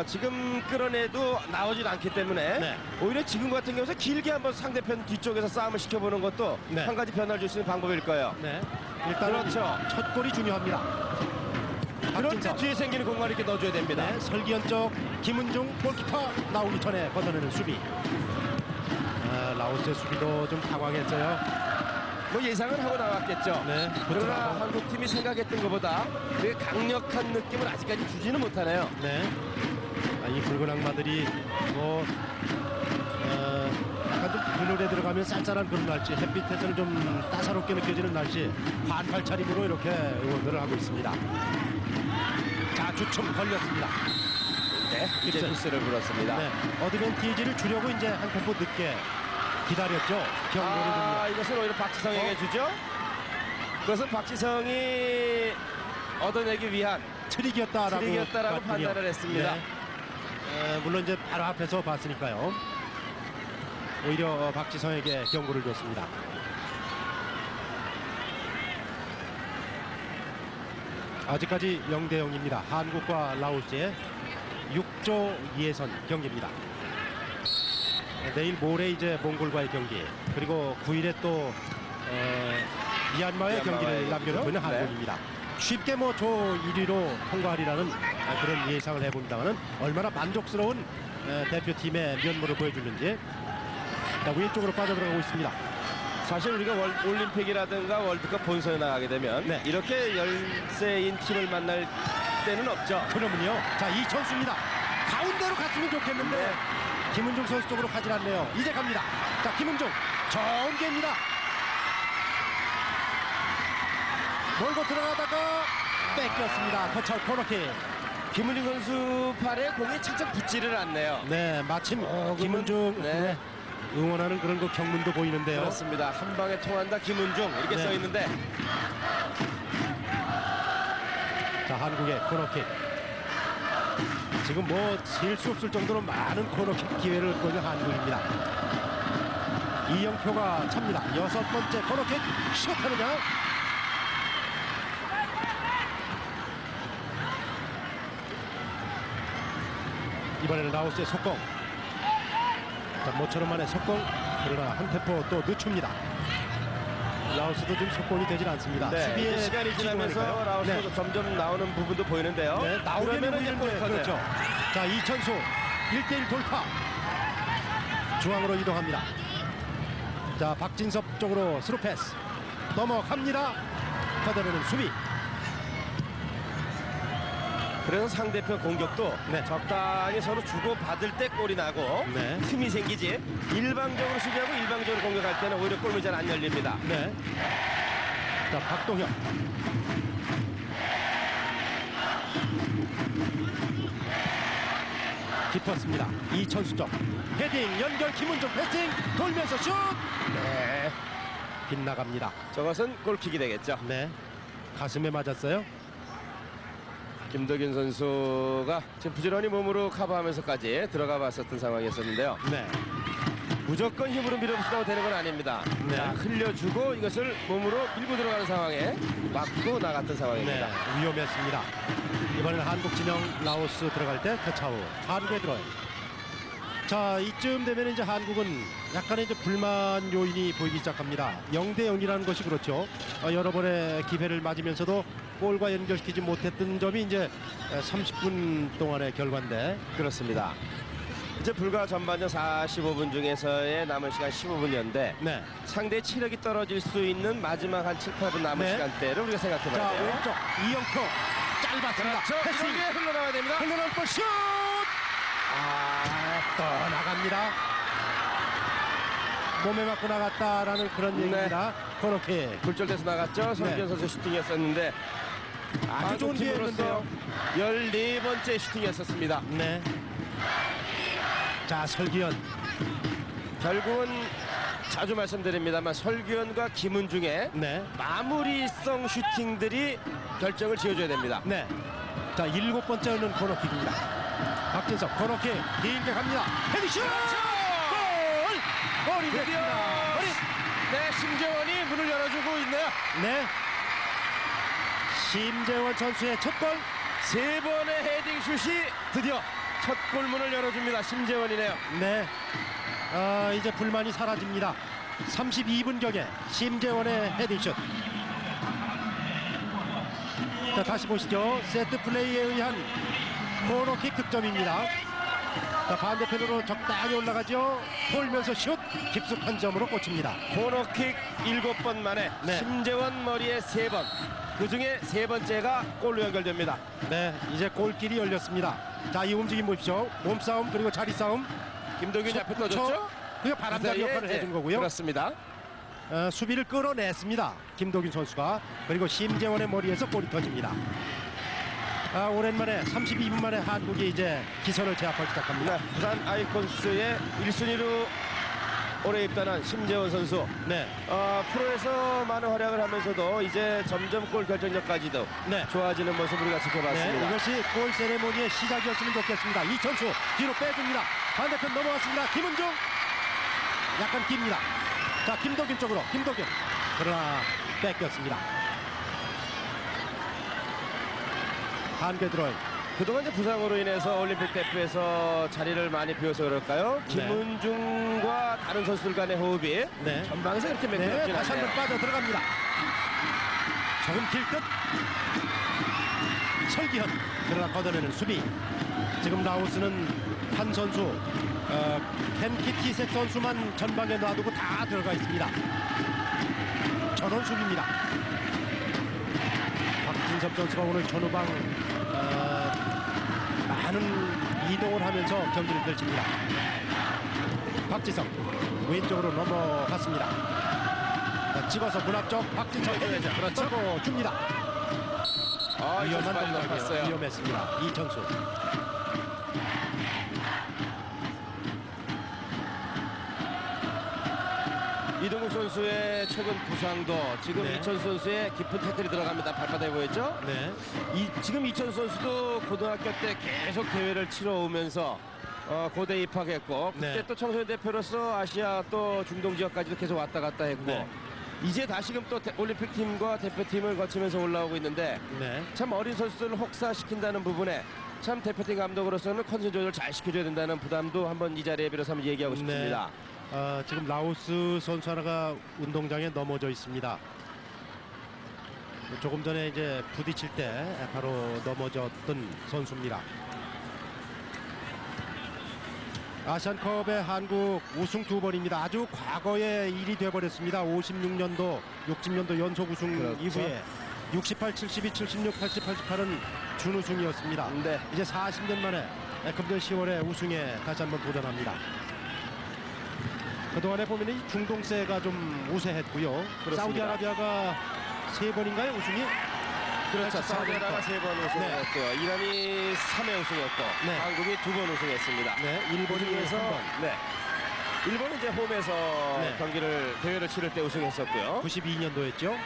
지금 끌어내도 나오질 않기 때문에 네. 오히려 지금 같은 경우는 길게 한번 상대편 뒤쪽에서 싸움을 시켜보는 것도 네. 한 가지 변화를 줄 수 있는 방법일 거예요. 네. 일단 그렇죠. 첫 골이 중요합니다. 그럴 때 박진섭. 뒤에 생기는 공간을 이렇게 넣어줘야 됩니다. 네. 설기현 쪽 김은중 골키퍼 나오기 전에 걷어내는 수비. 라오스의 수비도 좀 당황했어요. 뭐 예상은 하고 나왔겠죠. 네. 그러나 한국팀이 생각했던 것보다 그 강력한 느낌을 아직까지 주지는 못하네요. 네. 이 붉은 악마들이 뭐 약간 좀 그늘에 들어가면 쌀쌀한 그런 날씨, 햇빛에서는 좀 따사롭게 느껴지는 날씨, 반팔 차림으로 이렇게 응원을 하고 있습니다. 자, 주춤 걸렸습니다. 네, 이제 휘슬을 불었습니다. 네. 어드밴티지를 주려고 이제 한 템포 늦게 기다렸죠. 경고를 줍니다. 이것은 오히려 박지성에게 주죠. 그것은 박지성이 얻어내기 위한 트릭이었다라고 봤군요. 판단을 했습니다. 네. 물론 이제 바로 앞에서 봤으니까요. 오히려 박지성에게 경고를 줬습니다. 아직까지 0대 0입니다. 한국과 라오스의 6조 예선 경기입니다. 내일 모레 이제 몽골과의 경기, 그리고 9일에 또 미얀마의 경기를 남겨놓고 있는 한국입니다. 쉽게 뭐 조 1위로 통과하리라는 그런 예상을 해봅니다만 얼마나 만족스러운 대표팀의 면모를 보여주는지. 자, 왼쪽으로 빠져들어가고 있습니다. 사실 우리가 올림픽이라든가 월드컵 본선에 나가게 되면 네. 이렇게 열세인 팀을 만날 때는 없죠. 그러면요. 자, 이천수입니다. 가운데로 갔으면 좋겠는데 네. 김은중 선수 쪽으로 가질 않네요. 이제 갑니다. 자, 김은중 좋은 게입니다. 몰고 들어가다가 뺏겼습니다. 터치아웃 코너킥. 김은중 선수 팔에 공이 착착 붙지를 않네요. 네, 마침 김은중 네. 응원하는 그런 그 경문도 보이는데요. 그렇습니다. 한 방에 통한다 김은중 이렇게 네. 써 있는데. 자, 한국의 코너킥. 지금 뭐 셀 수 없을 정도로 많은 코너킥 기회를 얻고 있는 한국입니다. 이영표가 찹니다. 6번째 코너킥 슛하느냐? 이번에는 라오스의 속공. 자, 모처럼 만의 속공. 그러나 한 템포 또 늦춥니다. 라오스도 지금 속공이 되질 않습니다. 네, 수비에 시간이 지나면서 집중하니까요. 라오스도 점점 나오는 부분도 보이는데요. 네, 나오면 그러면은 이제 보이는데 골 그렇죠. 자, 이천수 1대1 돌파. 중앙으로 이동합니다. 자, 박진섭 쪽으로 스루 패스. 넘어갑니다. 걷어내는 수비. 그래서 상대편 공격도 네. 적당히 서로 주고 받을 때 골이 나고 네. 틈이 생기지 일방적으로 수비하고 일방적으로 공격할 때는 오히려 골문이 잘 안 열립니다. 네. 자, 박동현. 깊었습니다. 이천수 쪽. 헤딩 연결 김은중 패싱 돌면서 슛. 네. 빗나갑니다. 저것은 골킥이 되겠죠. 네. 가슴에 맞았어요. 김덕윤 선수가 지금 부지런히 몸으로 커버하면서까지 들어가 봤었던 상황이었었는데요. 네. 무조건 힘으로 밀어붙이다고 되는 건 아닙니다. 네. 자, 흘려주고 이것을 몸으로 밀고 들어가는 상황에 맞고 나갔던 상황입니다. 네, 위험했습니다. 이번에는 한국 진영 라오스 들어갈 때 터치아웃. 한국에 들어요. 자, 이쯤 되면 이제 한국은 약간의 이제 불만 요인이 보이기 시작합니다. 0대 0이라는 것이 그렇죠. 여러 번의 기회를 맞으면서도 골과 연결시키지 못했던 점이 이제 30분 동안의 결과인데. 그렇습니다. 이제 불과 전반전 45분 중에서의 남은 시간 15분이었는데 네. 상대의 체력이 떨어질 수 있는 마지막 한 7, 8분 남은 네. 시간대를 우리가 생각해 자, 봐야 돼요. 왼쪽 이영표 짧았습니다. 그렇죠. 패싱. 이렇게 흘러나와야 됩니다. 흘러나올 볼 슛! 떠나갑니다. 몸에 맞고 나갔다라는 그런 네. 얘기입니다. 코너킥. 굴절돼서 나갔죠. 성기현 선수 슈팅이었었는데 아주 좋은 팀으로서 기회였는데요. 14번째 슈팅이었었습니다. 네. 자, 설기현. 결국은 자주 말씀드립니다만 설규현과 김은중의 네. 마무리성 슈팅들이 결정을 지어줘야 됩니다. 네. 자, 7번째는 코너킥입니다. 박진석 코너킥 길게 갑니다. 헤딩슛! 골! 골이 드디어 됐습니다. 골이! 네, 심재원이 문을 열어주고 있네요. 네. 심재원 선수의 첫 골. 세 번의 헤딩 슛이 드디어 첫 골문을 열어줍니다. 심재원이네요. 네. 이제 불만이 사라집니다. 32분경에 심재원의 헤딩슛. 자, 다시 보시죠. 세트 플레이에 의한 코너킥 득점입니다. 자, 반대편으로 적당히 올라가죠. 돌면서 슛 깊숙한 점으로 꽂힙니다. 코너킥 7번 만에 네. 심재원 머리에 3번. 그중에 3번째가 골로 연결됩니다. 네, 이제 골길이 열렸습니다. 자, 이 움직임 보십시오. 몸싸움 그리고 자리 싸움. 김동균이 앞에 떠줬죠? 그게 바람잡이 역할을 해준 거고요. 그렇습니다. 수비를 끌어냈습니다. 김도균 선수가. 그리고 심재원의 머리에서 골이 터집니다. 오랜만에 32분 만에 한국이 이제 기선을 제압하기 시작합니다. 네, 부산 아이콘스의 1순위로 올해 입단한 심재원 선수. 네, 프로에서 많은 활약을 하면서도 이제 점점 골 결정력까지도 네. 좋아지는 모습 우리가 네, 지켜봤습니다. 이것이 골 세레모니의 시작이었으면 좋겠습니다. 이천수 뒤로 빼줍니다. 반대편 넘어왔습니다. 김은중 약간 깁니다. 자, 김도균 쪽으로 김도균. 그러나 뺏겼습니다. 한개 들어요. 그동안 이제 부상으로 인해서 올림픽 대표에서 자리를 많이 비워서 그럴까요? 네. 김은중과 다른 선수들 간의 호흡이 네. 전방에서 그렇게 네, 매끄럽지 다시 한번 않네요. 빠져 들어갑니다. 조금 길 듯. 설기현. 그러나 걷어내는 수비. 지금 라오스는 한 선수 켄키티색 선수만 전방에 놔두고 다 들어가 있습니다. 전원 수비입니다. 박진섭 선수가 오늘 전후방 많은 이동을 하면서 경기를 펼칩니다. 박지성 왼쪽으로 넘어갔습니다. 자, 찍어서 문 앞쪽 박진섭 헤딩 줍니다. 위험한 많이 동작이에요. 높았어요. 위험했습니다. 이천수. 이동국 선수의 최근 부상도 지금 네. 이천수 선수의 깊은 태클이 들어갑니다. 발바닥에 보였죠? 네. 지금 이천수 선수도 고등학교 때 계속 대회를 치러오면서 고대 입학했고 그때 네. 또 청소년 대표로서 아시아 또 중동 지역까지도 계속 왔다 갔다 했고 네. 이제 다시금 또 올림픽 팀과 대표팀을 거치면서 올라오고 있는데 네. 참 어린 선수들을 혹사시킨다는 부분에 참 대표팀 감독으로서는 컨디션 조절을 잘 시켜줘야 된다는 부담도 한번 이 자리에 빌어서 한번 얘기하고 싶습니다. 지금 라오스 선수 하나가 운동장에 넘어져 있습니다. 조금 전에 이제 부딪힐 때 바로 넘어졌던 선수입니다. 아시안컵의 한국 우승 2번입니다. 아주 과거의 일이 되어버렸습니다. 56년도, 60년도 연속 우승 그렇죠. 이후에 68, 72, 76, 80, 88은 준우승이었습니다. 네. 이제 40년 만에 금년 10월에 우승에 다시 한번 도전합니다. 그동안에 보면 이 중동세가 좀 우세했고요. 그렇습니다. 사우디아라비아가 3번인가요 우승이? 그렇죠. 사우디아라비아가 3번 우승했고요. 이란이 3회 우승했고 네. 한국이 2번 우승했습니다. 네, 일본이 그중에서 3번. 네. 일본은 이제 홈에서 네. 대회를 치를 때 우승했었고요. 92년도였죠.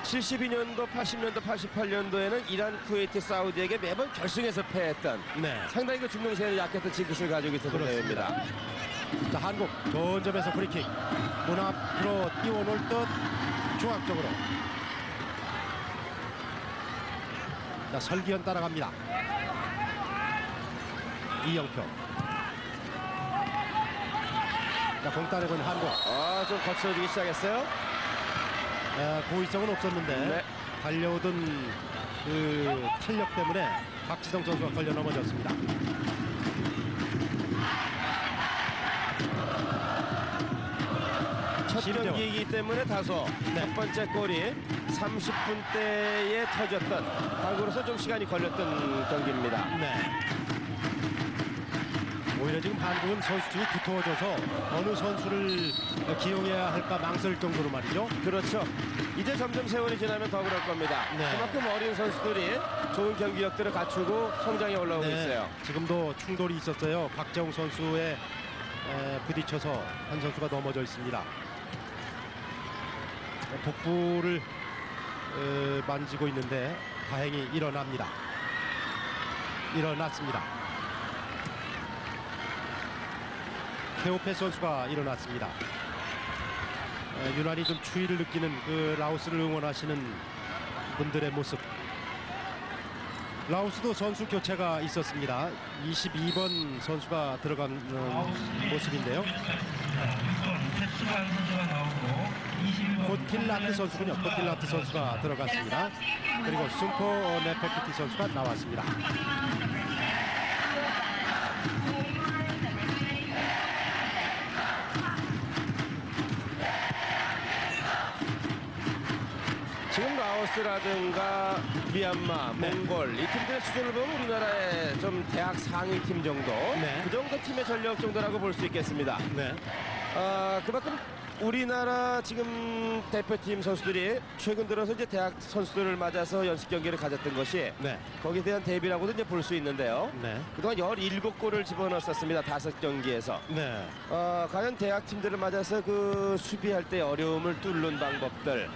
72년도, 80년도, 88년도에는 이란, 쿠웨이트, 사우디에게 매번 결승에서 패했던 네. 상당히 그 중동세에 약했던 징크스를 가지고 있었던 그렇습니다. 대회입니다. 자, 한국 전점에서 프리킥. 문 앞으로 띄워놓을 듯 중앙쪽으로. 자, 설기현 따라갑니다. 이영표. 자, 공 따내고 있는 한국. 좀 거칠어지기 시작했어요. 고의성은 없었는데 네. 달려오던 그 탄력 때문에 박지성 선수가 걸려 넘어졌습니다. 첫 심지어. 경기이기 때문에 다소 네. 첫 번째 골이 30분대에 터졌던 한국으로서 좀 시간이 걸렸던 경기입니다. 네. 오히려 지금 한국은 선수층이 두터워져서 어느 선수를 기용해야 할까 망설 정도로 말이죠. 그렇죠. 이제 점점 세월이 지나면 더 그럴 겁니다. 네. 그만큼 어린 선수들이 좋은 경기력들을 갖추고 성장해 올라오고 있어요. 지금도 충돌이 있었어요. 박재홍 선수에 부딪혀서 한 선수가 넘어져 있습니다. 복부를 만지고 있는데 다행히 일어납니다. 일어났습니다. 케오페 선수가 일어났습니다. 유난히 좀 추위를 느끼는 그 라오스를 응원하시는 분들의 모습. 라오스도 선수 교체가 있었습니다. 22번 선수가 들어간 모습인데요. 코틸라트 선수군요. 코틸라트 선수가 들어갔습니다. 그리고 숨포 네페키티 선수가 나왔습니다. 지금 라오스라든가 미얀마, 네. 몽골 이 팀들의 수준을 보면 우리나라의 좀 대학 상위 팀 정도 네. 그 정도 팀의 전력 정도라고 볼 수 있겠습니다. 네. 그만큼 우리나라 지금 대표팀 선수들이 최근 들어서 이제 대학 선수들을 맞아서 연습 경기를 가졌던 것이 네. 거기에 대한 대비라고도 이제 볼 수 있는데요. 네. 그동안 17골을 집어넣었습니다. 5경기에서. 네. 과연 대학 팀들을 맞아서 그 수비할 때 어려움을 뚫는 방법들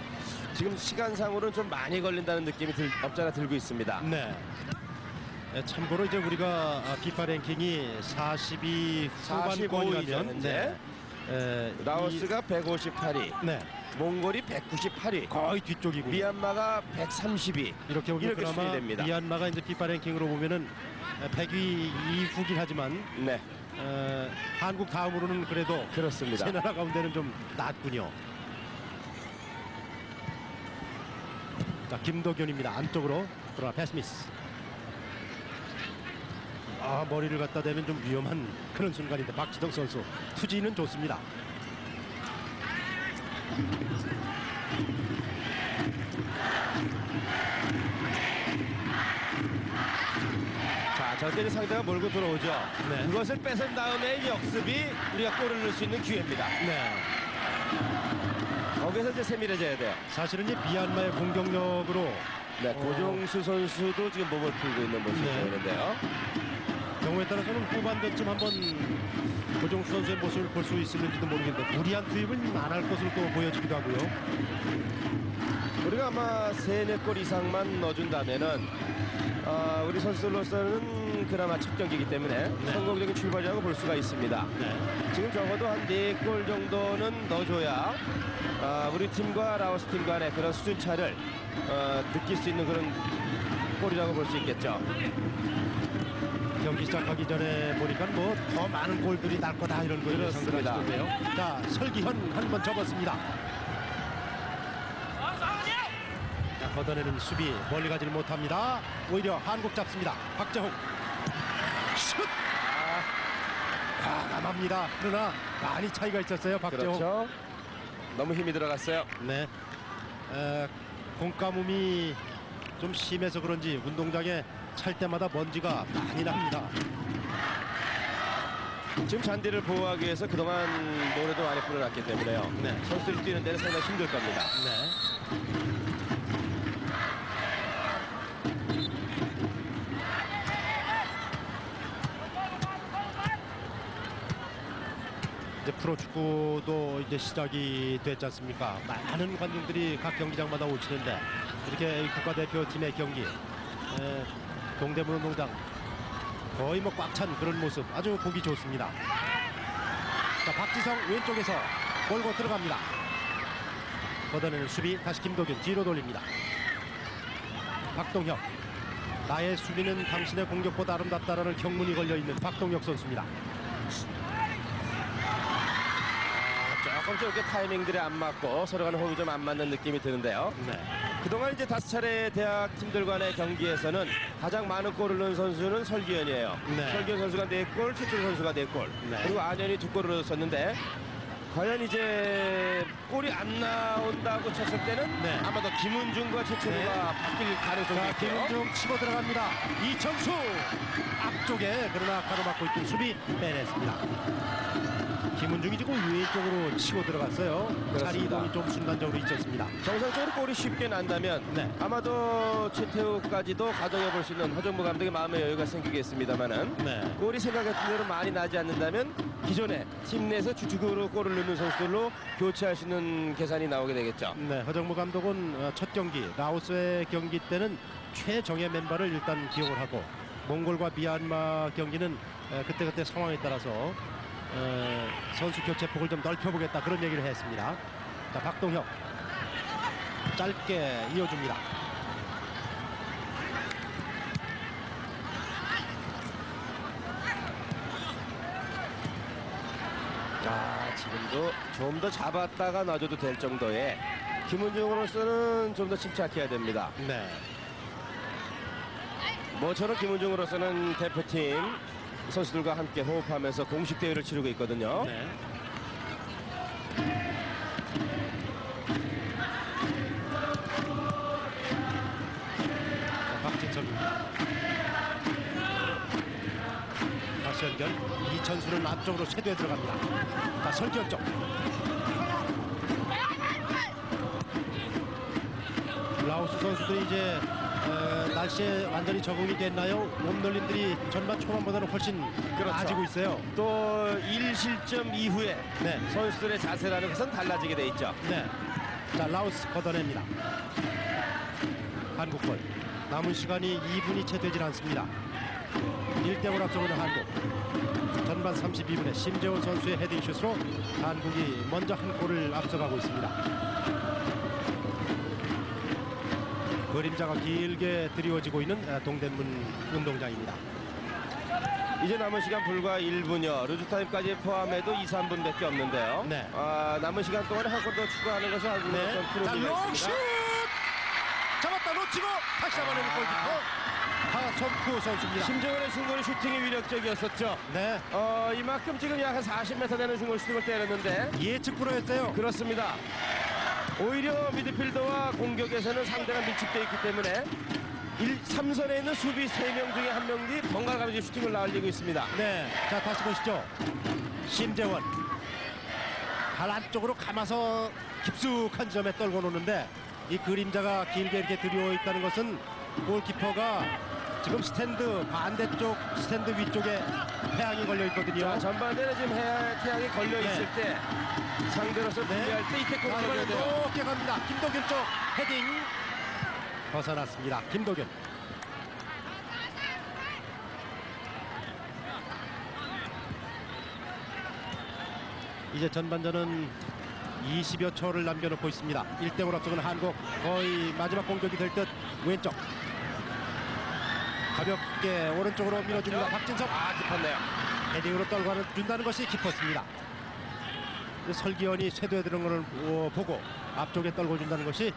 지금 시간상으로는 좀 많이 걸린다는 느낌이 없잖아 들고 있습니다. 네. 참고로 이제 우리가 피파 랭킹이 42 후반권이라면 네. 라오스가 158위, 네. 몽골이 198위, 거의 뒤쪽이고 미얀마가 132위. 이렇게 보면 이렇게 그나마 수준됩니다. 미얀마가 이제 피파 랭킹으로 보면은 100위 이후긴 하지만 네, 한국 다음으로는 그래도 그렇습니다. 세 나라 가운데는 좀 낮군요. 자, 김도균입니다. 안쪽으로 그러나 패스미스. 머리를 갖다 대면 좀 위험한 그런 순간인데 박지성 선수 투지는 좋습니다. 자, 저렇게 이제 상대가 몰고 들어오죠. 네. 그것을 뺏은 다음에 역습이 우리가 골을 넣을 수 있는 기회입니다. 네. 거기서 이제 세밀해져야 돼요. 사실은 이 미얀마의 공격력으로 네, 고종수 선수도 지금 몸을 풀고 있는 모습이 보이는데요. 경우에 따라서는 후반전쯤 한번 고종수 선수의 모습을 볼 수 있을지도 모르겠는데 무리한 투입은 안 할 것으로 또 보여지기도 하고요. 우리가 아마 3-4골 이상만 넣어준다면은 우리 선수들로서는 그나마 첫 경기이기 때문에 성공적인 출발이라고 볼 수가 있습니다. 지금 적어도 한 4골 정도는 넣어줘야 우리 팀과 라오스 팀 간의 그런 수준 차를 느낄 수 있는 그런 골이라고 볼 수 있겠죠. 경기 시작하기 전에 보니까 뭐 더 많은 골들이 날 거다 이런 걸 예상들 하시던데요. 자, 설기현 한 번 접었습니다. 자, 걷어내는 수비 멀리 가지를 못합니다. 오히려 한국 잡습니다. 박재홍 슛! 과감합니다. 그러나 많이 차이가 있었어요. 박재홍. 그렇죠. 너무 힘이 들어갔어요. 네. 공가뭄이 좀 심해서 그런지 운동장에 찰 때마다 먼지가 많이 납니다. 지금 잔디를 보호하기 위해서 그동안 모래도 많이 뿌려놨기 때문에요. 선수들이 뛰는 데는 상당히 힘들 겁니다. 이제 프로축구도 이제 시작이 됐지 않습니까? 많은 관중들이 각 경기장마다 오시는데 이렇게 국가대표팀의 경기 동대문 운동장 거의 뭐 꽉 찬 그런 모습 아주 보기 좋습니다. 자, 박지성 왼쪽에서 몰고 들어갑니다. 걷어내는 수비 다시 김도균 뒤로 돌립니다. 박동혁 나의 수비는 당신의 공격보다 아름답다라는 경문이 걸려있는 박동혁 선수입니다. 조금씩 이렇게 타이밍들이 안 맞고 서로 간의 호흡이 좀 안 맞는 느낌이 드는데요. 그동안 이제 5차례 대학 팀들 간의 경기에서는 가장 많은 골을 넣은 선수는 설기현이에요. 설기현 선수가 4골, 최철 선수가 4골. 그리고 안현이 2골을 넣었었는데 과연 이제 골이 안 나온다고 쳤을 때는 아마도 김은중과 최철우가 바뀔 가능성이 있고요. 김은중 치고 들어갑니다. 이천수 앞쪽에 그러나 가로막고 있던 수비 빼냈습니다. 김은중이 지금 왼쪽으로 치고 들어갔어요. 자리 이동이 좀 순간적으로 있었습니다. 정상적으로 골이 쉽게 난다면 아마도 최태우까지도 가동해 볼 수 있는 허정무 감독의 마음의 여유가 생기겠습니다만은 골이 생각했던 대로 많이 나지 않는다면 기존에 팀 내에서 주축으로 골을 넣는 선수들로 교체할 수 있는 계산이 나오게 되겠죠. 허정무 감독은 첫 경기 라오스의 경기 때는 최정예 멤버를 일단 기용을 하고 몽골과 미얀마 경기는 그때그때 상황에 따라서 선수 교체 폭을 좀 넓혀보겠다 그런 얘기를 했습니다. 자, 박동혁 짧게 이어줍니다. 지금도 좀 더 잡았다가 놔줘도 될 정도의 김은중으로서는 좀 더 침착해야 됩니다. 뭐처럼 김은중으로서는 대표팀 선수들과 함께 호흡하면서 공식 대회를 치르고 있거든요. 박진섭입니다. 다시 연결. 이천수는 앞쪽으로 쇄도에 들어갑니다. 자, 설기현 쪽. 라오스 선수들이 이제 날씨에 완전히 적응이 됐나요? 몸놀림들이 전반 초반보다는 훨씬 나아지고 있어요. 또 1실점 이후에 선수들의 자세라는 것은 달라지게 돼 있죠. 자, 라오스 걷어냅니다. 한국 골. 남은 시간이 2분이 채 되질 않습니다. 1대5 앞서가는 한국. 전반 32분에 심재원 선수의 헤딩슛으로 한국이 먼저 한 골을 앞서가고 있습니다. 그림자가 길게 드리워지고 있는 동대문 운동장입니다. 이제 남은 시간 불과 1분여, 루즈타임까지 포함해도 2, 3분밖에 없는데요. 남은 시간 동안에 한 골 더 추가하는 것은 한국으로서는 큰 의미가 있습니다. 잡았다 놓치고 다시 잡아내는 골키퍼 하성쿠 선수입니다. 심재원의 중거리 슈팅이 위력적이었었죠. 이만큼 지금 약 한 40m 되는 중거리 슈팅을 때렸는데 예측 불허였어요. 그렇습니다. 오히려 미드필더와 공격에서는 상대가 밀집되어 있기 때문에 3선에 있는 수비 3명 중에 1명이 번갈아가면서 슈팅을 날리고 있습니다. 자, 다시 보시죠. 심재원 발 안쪽으로 감아서 깊숙한 점에 떨궈 놓는데 이 그림자가 길게 이렇게 들여오 있다는 것은 골키퍼가 지금 스탠드 반대쪽 스탠드 위쪽에 태양이 걸려 있거든요. 자, 전반에는 지금 태양이 걸려 있을 때 상대로서 분리할 때 이때 꼭 걸려야 돼요. 높게 갑니다. 김도균 쪽 헤딩 벗어났습니다. 김도균. 이제 전반전은 20여 초를 남겨놓고 있습니다. 1대5 앞서는 한국. 거의 마지막 공격이 될 듯. 왼쪽 가볍게 오른쪽으로 밀어줍니다. 박진섭. 깊었네요. 헤딩으로 떨고 준다는 것이 깊었습니다. 설기현이 쇄도에 들은 것을 보고 앞쪽에 떨고 준다는 것이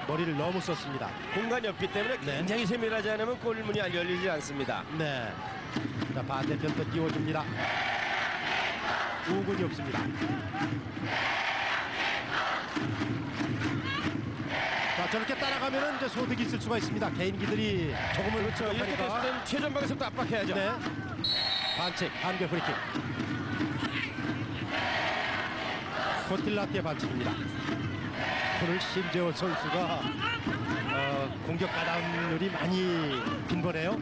머리를 너무 썼습니다. 공간이 없기 때문에 굉장히 세밀하지 않으면 골문이 열리지 않습니다. 네. 자, 반대편 또 띄워줍니다. 우군이 없습니다. 자, 저렇게 따라가면은 이제 소득이 있을 수가 있습니다. 개인기들이 조금은 그렇죠. 이렇게 됐을 땐 최전방에서부터 압박해야죠. 네. 반칙, 반개 프리킥. 코틸라티의 반칙입니다. 오늘 심재원 선수가 공격 가담률이 많이 빈번해요.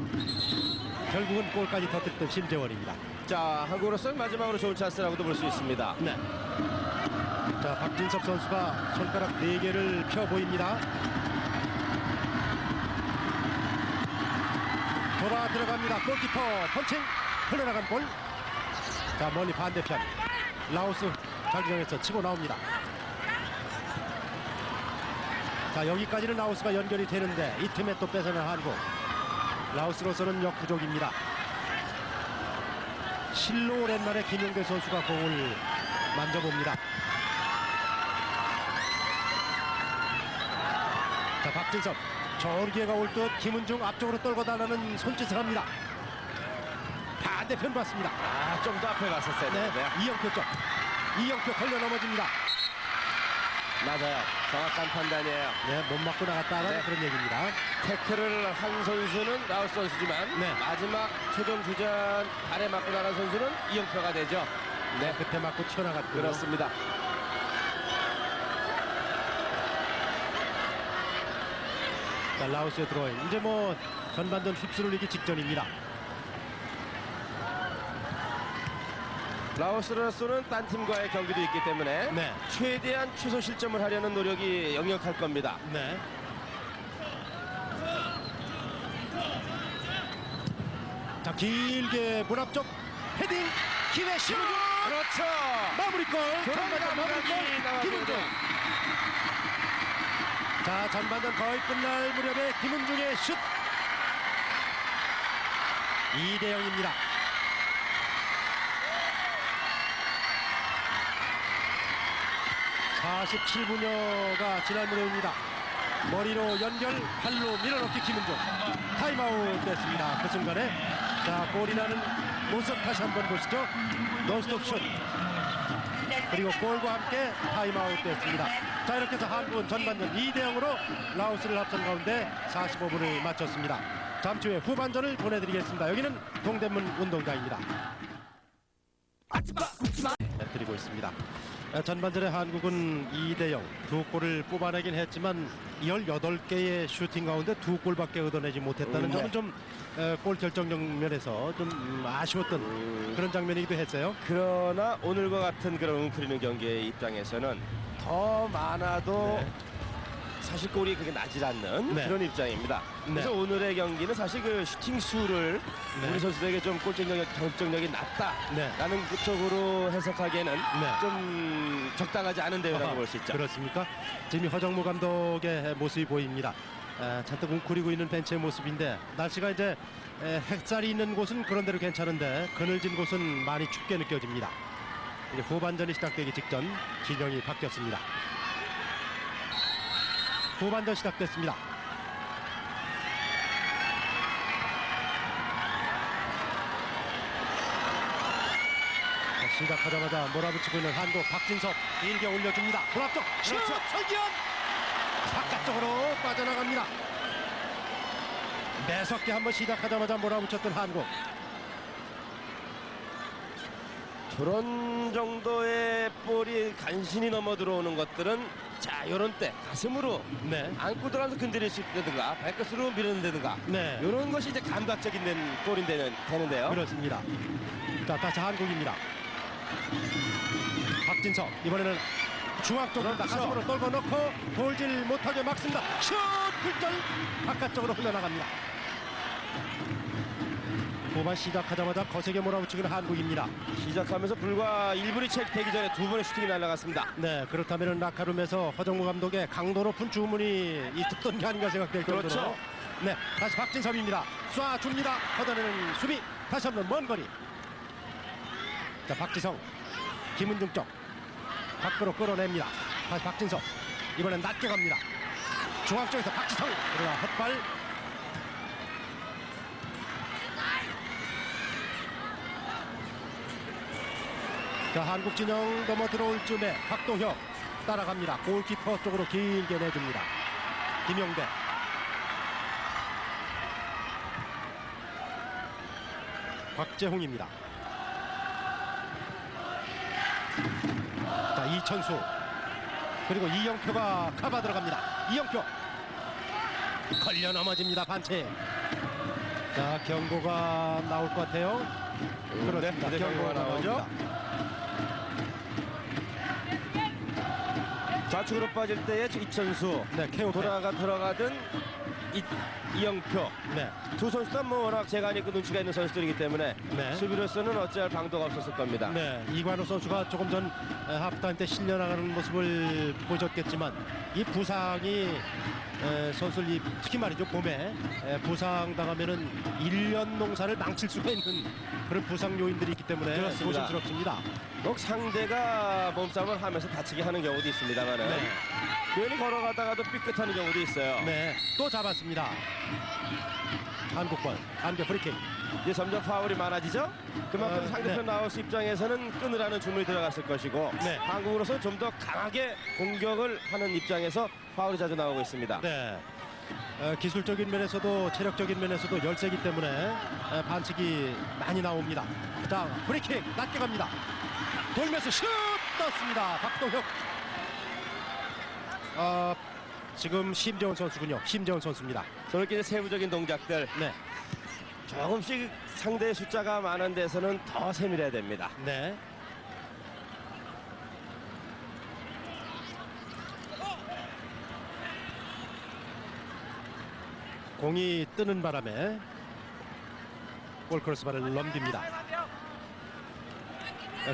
결국은 골까지 터뜨렸던 심재원입니다. 자, 한국으로서는 마지막으로 좋은 찬스라고도 볼 수 있습니다. 네. 자, 박진섭 선수가 손가락 4개를 펴 보입니다. 돌아 들어갑니다. 골키퍼 펀칭 흘러나간 볼. 자, 멀리 반대편 라오스 자기장에서 치고 나옵니다. 자, 여기까지는 라오스가 연결이 되는데 이 틈에 또 뺏어낸 한국. 라오스로서는 역부족입니다. 실로 오랜만에 김용대 선수가 공을 만져봅니다. 자, 박진섭 좋은 기회가 올 듯 김은중 앞쪽으로 떨고 달라는 손짓을 합니다. 반대편 봤습니다. 좀 더 앞에 갔었어요. 네. 이영표 쪽. 이영표 걸려 넘어집니다. 맞아요. 정확한 판단이에요. 네, 못 맞고 나갔다는 그런 얘기입니다. 태클을 한 선수는 라오스 선수지만 마지막 최종 주전 발에 맞고 나간 선수는 이영표가 되죠. 네, 그때 맞고 튀어나갔고요. 그렇습니다. 자, 라오스의 드로잉. 이제 뭐 전반전 휩쓸리기 직전입니다. 라오스로서는 딴 팀과의 경기도 있기 때문에 최대한 최소 실점을 하려는 노력이 역력할 겁니다. 네. 자, 길게 문 앞쪽 헤딩 기회 슛. 그렇죠. 마무리골. 전반전 마무리골 김은중. 자, 전반전 거의 끝날 무렵에 김은중의 슛. 2대0입니다. 47분여가 지난 무렵입니다. 머리로 연결, 발로 밀어넣기 김은중. 타임아웃 됐습니다. 그 순간에 자, 골이 나는 모습 다시 한번 보시죠. 논스톱 슛. 그리고 골과 함께 타임아웃 됐습니다. 자, 이렇게 해서 한국은 전반전 2대0으로 라오스를 앞선 가운데 45분을 마쳤습니다. 잠시 후에 후반전을 보내드리겠습니다. 여기는 동대문 운동장입니다. 드리고 있습니다. 전반전에 한국은 2대0 두 골을 뽑아내긴 했지만 18개의 슈팅 가운데 두 골밖에 얻어내지 못했다는 점은 좀 골 결정적 면에서 좀 아쉬웠던 그런 장면이기도 했어요. 그러나 오늘과 같은 그런 웅크리는 경기의 입장에서는 더 많아도 사실 골이 그게 나질 않는 그런 입장입니다. 그래서 오늘의 경기는 사실 그 슈팅 수를 우리 선수들에게 좀 결정력이 낮다라는 쪽으로 해석하기에는 좀 적당하지 않은 대회라고 볼 수 있죠. 그렇습니까? 지금 허정무 감독의 모습이 보입니다. 잔뜩 웅크리고 있는 벤치의 모습인데 날씨가 이제 햇살이 있는 곳은 그런대로 괜찮은데 그늘진 곳은 많이 춥게 느껴집니다. 이제 후반전이 시작되기 직전 진영이 바뀌었습니다. 후반전 시작됐습니다. 시작하자마자 몰아붙이고 있는 한국 박진섭 길게 올려줍니다. 돌합쪽 슛! 설기현! 바깥쪽으로 빠져나갑니다. 매섭게 한번 시작하자마자 몰아붙였던 한국. 그런 정도의 볼이 간신히 넘어 들어오는 것들은 자 요런 때 가슴으로 네. 안고 들어가서 건드릴 수 있다든가 발끝으로 밀어낸다든가 네. 이런 것이 이제 감각적인 볼이 되는데요. 그렇습니다. 자, 다시 한국입니다. 박진석 이번에는 중앙 쪽으로 그렇죠. 가슴으로 떨궈 넣고 돌질 못하게 막습니다. 슛! 굴절 바깥쪽으로 흘러나갑니다. 후반 시작하자마자 거세게 몰아붙이는 한국입니다. 시작하면서 불과 1분이 채 되기 전에 두 번의 슈팅이 날아갔습니다. 네, 그렇다면 라카룸에서 허정무 감독의 강도 높은 주문이 있었던 게 아닌가 생각될 정도로. 그렇죠. 네, 다시 박진섭입니다. 쏴줍니다. 걷어내는 수비. 다시 한번 먼 거리. 자, 박지성. 김은중 쪽. 밖으로 끌어냅니다. 다시 박진섭. 이번엔 낮게 갑니다. 중앙 쪽에서 박지성. 그러나 헛발. 자, 한국 진영 넘어 들어올 쯤에 박동혁 따라갑니다. 골키퍼 쪽으로 길게 내줍니다. 김용대. 박재홍입니다. 자, 이천수. 그리고 이영표가 카바 들어갑니다. 이영표. 걸려 넘어집니다. 반칙. 자, 경고가 나올 것 같아요. 그렇습니다. 네, 경고가 나오죠. 나옵니다. 좌측으로 빠질 때의 이천수, 네, 케오 들어가든 이영표. 네. 두 선수 다 뭐 워낙 재간이 있고 눈치가 있는 선수들이기 때문에 네. 수비로서는 어찌할 방도가 없었을 겁니다. 네, 이관우 선수가 조금 전 하프타임 때 실려나가는 모습을 보여줬겠지만 이 부상이 선수들 특히 말이죠 봄에 부상당하면은 1년 농사를 망칠 수가 있는 그런 부상 요인들이 있기 때문에 그렇습니다. 조심스럽습니다. 꼭 상대가 몸싸움을 하면서 다치게 하는 경우도 있습니다만은 네. 괜히 걸어가다가도 삐끗하는 경우도 있어요. 네, 또 잡았습니다. 한국권 한국 프리킥. 이제 점점 파울이 많아지죠. 그만큼 상대편 네. 라오스 입장에서는 끊으라는 주문이 들어갔을 것이고 네. 한국으로서는 좀 더 강하게 공격을 하는 입장에서 파울이 자주 나오고 있습니다. 네. 기술적인 면에서도 체력적인 면에서도 열세기 때문에 반칙이 많이 나옵니다. 자, 프리킥 낮게 갑니다. 돌면서 슛 떴습니다. 박동혁. 지금 심재원 선수군요. 심재원 선수입니다. 저렇게 이제 세부적인 동작들 네, 조금씩 상대의 숫자가 많은 데서는 더 세밀해야 됩니다. 네. 공이 뜨는 바람에 골크로스바를 넘깁니다.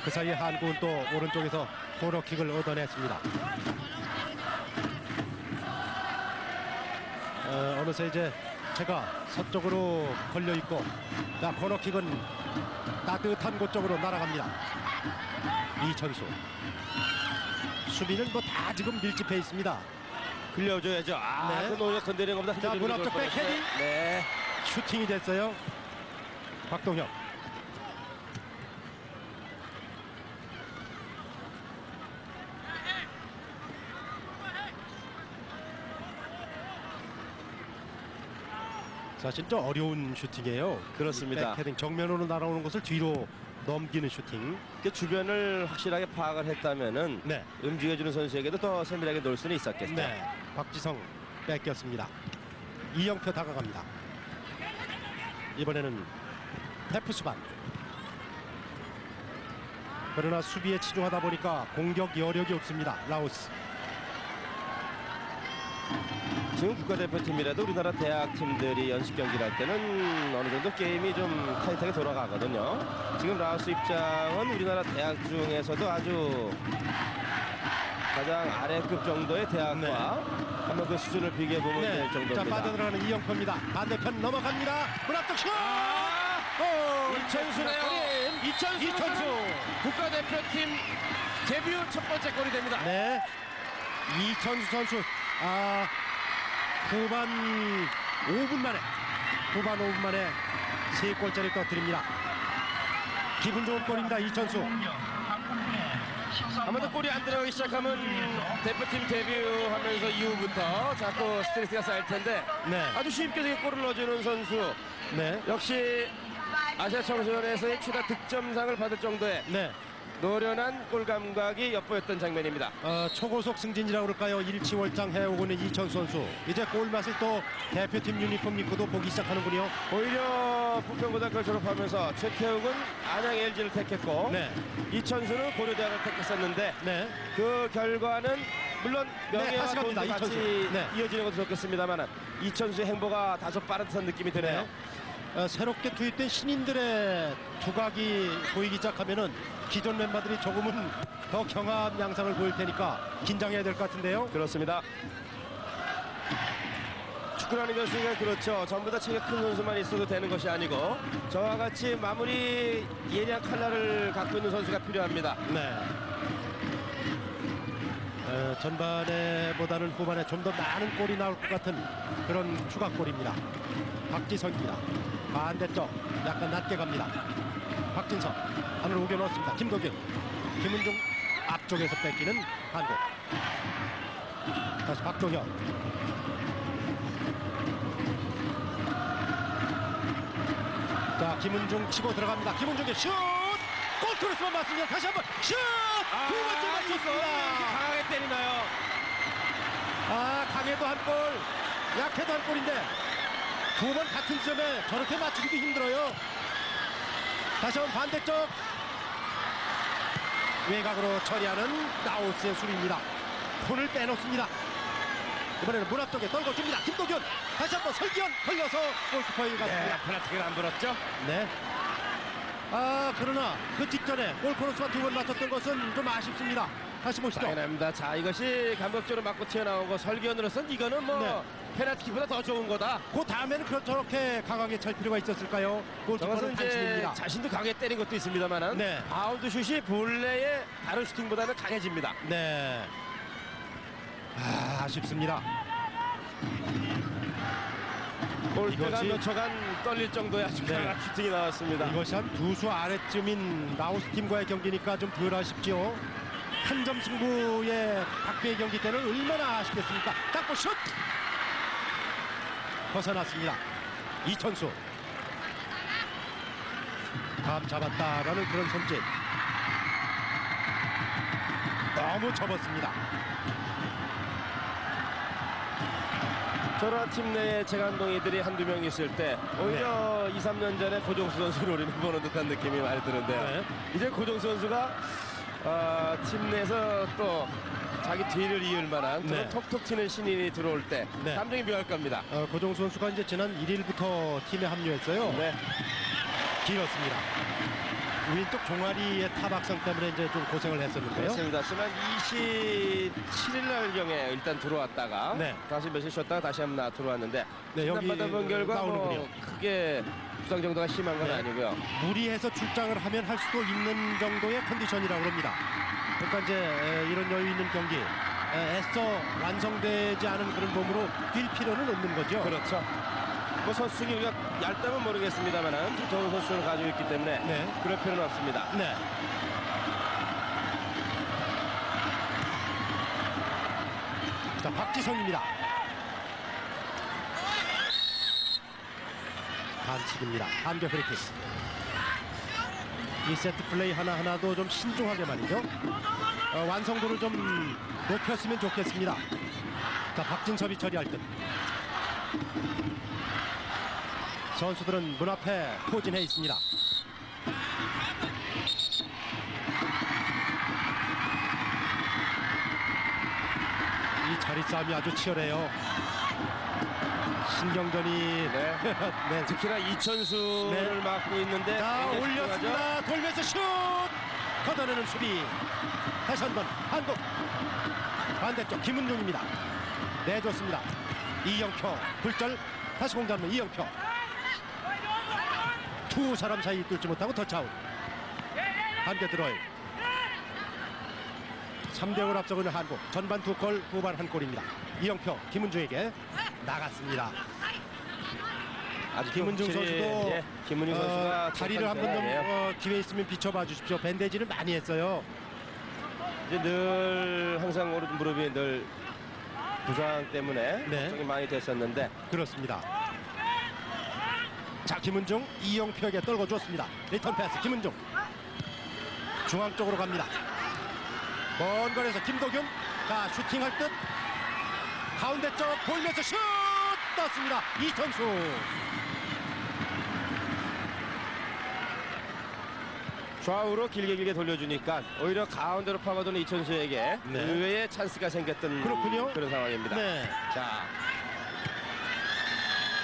그 사이에 한국은 또 오른쪽에서 코너킥을 얻어냈습니다. 어느새 이제 제가 서쪽으로 걸려있고 자, 코너킥은 따뜻한 곳 쪽으로 날아갑니다. 이천수. 수비는 뭐 다 지금 밀집해 있습니다. 흘려줘야죠. 네. 그 노력 건드리는 것보다 자, 문 흘려주는 앞쪽 걸 백헤딩. 뻔했어요. 네. 슈팅이 됐어요. 박동혁. 사실 좀 어려운 슈팅이에요. 그렇습니다. 백헤딩 정면으로 날아오는 것을 뒤로 넘기는 슈팅. 그 주변을 확실하게 파악을 했다면은 네. 움직여주는 선수에게도 더 세밀하게 놓을 수는 있었겠죠. 네. 박지성 뺏겼습니다. 이영표 다가갑니다. 이번에는 테프수반. 그러나 수비에 치중하다 보니까 공격 여력이 없습니다. 라오스. 지금 국가대표팀이라도 우리나라 대학팀들이 연습 경기를 할 때는 어느 정도 게임이 좀 타이트하게 돌아가거든요. 지금 라오스 입장은 우리나라 대학 중에서도 아주 가장 아래급 정도의 대학과 네. 한번 그 수준을 비교해보면 될 자, 정도입니다. 빠져들어가는 이영표입니다. 반대편 넘어갑니다. 문 앞쪽 슛! 이천수네요. 이천수 국가대표팀 데뷔 첫 번째 골이 됩니다. 네. 이천수 선수. 후반 5분 만에 3골짜리 터뜨립니다. 기분 좋은 골입니다. 이천수. 아마도 골이 안 들어가기 시작하면 대표팀 데뷔하면서 이후부터 자꾸 스트레스가 쌓일 텐데 네. 아주 쉽게 골을 넣어주는 선수. 네. 역시 아시아 청소년에서의 최다 득점상을 받을 정도의 네. 노련한 골 감각이 엿보였던 장면입니다. 초고속 승진이라고 그럴까요? 일치월장 해오고 있는 이천수 선수. 이제 골맛을 또 대표팀 유니폼 입고도 보기 시작하는군요. 오히려 부평고등학교를 졸업하면서 최태욱은 안양 LG를 택했고 네. 이천수는 고려대학을 택했었는데 네. 그 결과는 물론 명예와 다시 갑니다, 돈도 같이 이천수. 네. 이어지는 것도 좋겠습니다만 이천수의 행보가 다소 빠듯한 느낌이 드네요. 새롭게 투입된 신인들의 두각이 보이기 시작하면은 기존 멤버들이 조금은 더 경합 양상을 보일 테니까 긴장해야 될 것 같은데요. 그렇습니다. 축구라는 것은 그렇죠. 전부 다 체격 큰 선수만 있어도 되는 것이 아니고 저와 같이 마무리 예리한 칼날을 갖고 있는 선수가 필요합니다. 네. 전반에보다는 후반에 좀 더 많은 골이 나올 것 같은 그런 추가골입니다. 박지성입니다. 반대쪽 약간 낮게 갑니다. 박진성 안으로 우겨 넣었습니다. 김도균, 김은중 앞쪽에서 뺏기는 한국. 다시 박동현. 자, 김은중 치고 들어갑니다. 김은중의 슛! 골크로스만 맞습니다. 다시 한번 슛! 두 번째 맞췄습니다. 강하게 때리나요? 강해도 한 골, 약해도 한 골인데 두 번 같은 지점에 저렇게 맞추기도 힘들어요. 다시 한번 반대쪽 외곽으로 처리하는 라오스의 수비입니다. 손을 빼놓습니다. 이번에는 문 앞쪽에 떨궈줍니다. 김도균 다시 한번 설기현 걸려서 골키퍼에 갔습니다. 페널티를 안 불었죠? 네. 그러나 그 직전에 골크로스가 두 번 맞췄던 것은 좀 아쉽습니다. 다시 보시죠. 당연합니다. 자, 이것이 감격적으로 맞고 튀어나오고 설기현으로서는 이거는 뭐 네. 페널티보다 더 좋은 거다. 그 다음에는 저렇게 강하게 찰 필요가 있었을까요? 저것은 골키퍼는 이제 단신입니다. 자신도 강하게 때린 것도 있습니다만은 네. 바운드 슛이 본래의 다른 슈팅보다는 강해집니다. 네. 아쉽습니다. 골대가 이것이- 몇 초간 떨릴 정도의 아주 네. 강한 슈팅이 나왔습니다. 이것이 한 두 수 아래쯤인 라오스 팀과의 경기니까 좀 덜 아쉽지요. 한 점 승부의 박배의 경기 때는 얼마나 아쉽겠습니까? 딱보 슛! 벗어났습니다. 이천수. 감 잡았다라는 그런 손짓. 너무 접었습니다. 저런 팀 내에 재간동이들이 한두 명 있을 때 오히려 2, 3년 전에 고종수 선수를 우리는 보는 듯한 느낌이 많이 드는데요. 네. 이제 고종수 선수가 팀 내에서 또 자기 뒤를 이을 만한 그런 네. 톡톡 튀는 신인이 들어올 때 네. 감정이 묘할 겁니다. 고종수 선수가 이제 지난 1일부터 팀에 합류했어요. 네. 길었습니다. 왼쪽 종아리의 타박상 때문에 이제 좀 고생을 했었는데요. 그렇습니다. 지난 27일 날경에 일단 들어왔다가 네. 다시 며칠 쉬었다가 다시 한번 들어왔는데 네, 여기 진단받아본 결과 나오는군요. 뭐 크게 부상 정도가 심한 건 네. 아니고요. 무리해서 출장을 하면 할 수도 있는 정도의 컨디션이라고 합니다. 그러니까 이제 이런 여유 있는 경기 애써 완성되지 않은 그런 몸으로 뛸 필요는 없는 거죠. 그렇죠. 뭐 선수가 얇다면 모르겠습니다만은 좋은 선수를 가지고 있기 때문에 네. 그럴 필요는 없습니다. 네. 자, 박지성입니다. 반칙입니다. 한별 프리킥. 이 세트 플레이 하나하나도 좀 신중하게 말이죠. 완성도를 좀 높였으면 좋겠습니다. 자, 박진섭이 처리할 듯. 선수들은 문 앞에 포진해 있습니다. 이 자리 싸움이 아주 치열해요. 신경전이 네. 네. 특히나 이천수를 네. 맡고 있는데 자, 굉장히 올렸습니다. 돌면서 슛! 걷어내는 수비. 다시 한번 한국. 반대쪽 김은중입니다. 내줬습니다. 이영표 굴절. 다시 공 잡는 이영표. 두 사람 사이 뚫지 못하고 터치아웃. 반대 드로이. 3대5 앞서고 있는 한국. 전반 2골, 후반 1골입니다. 이영표 김은중에게 나갔습니다. 아주 김은중 선수도 김은중 선수가 다리를 한번 좀 기회 있으면 비춰봐 주십시오. 밴데지를 많이 했어요. 이제 늘 항상 오른 무릎이 늘 부상 때문에 네. 걱정이 많이 됐었는데 그렇습니다. 자, 김은중 이영표에게 떨궈 줬습니다. 리턴 패스 김은중. 중앙 쪽으로 갑니다. 먼 거리에서 김도균. 자, 슈팅할 듯. 가운데 쪽 돌면서 슛! 떴습니다. 이천수. 좌우로 길게 돌려주니까 오히려 가운데로 파고드는 이천수에게 네. 의외의 찬스가 생겼던 그렇군요. 그런 상황입니다. 네. 자,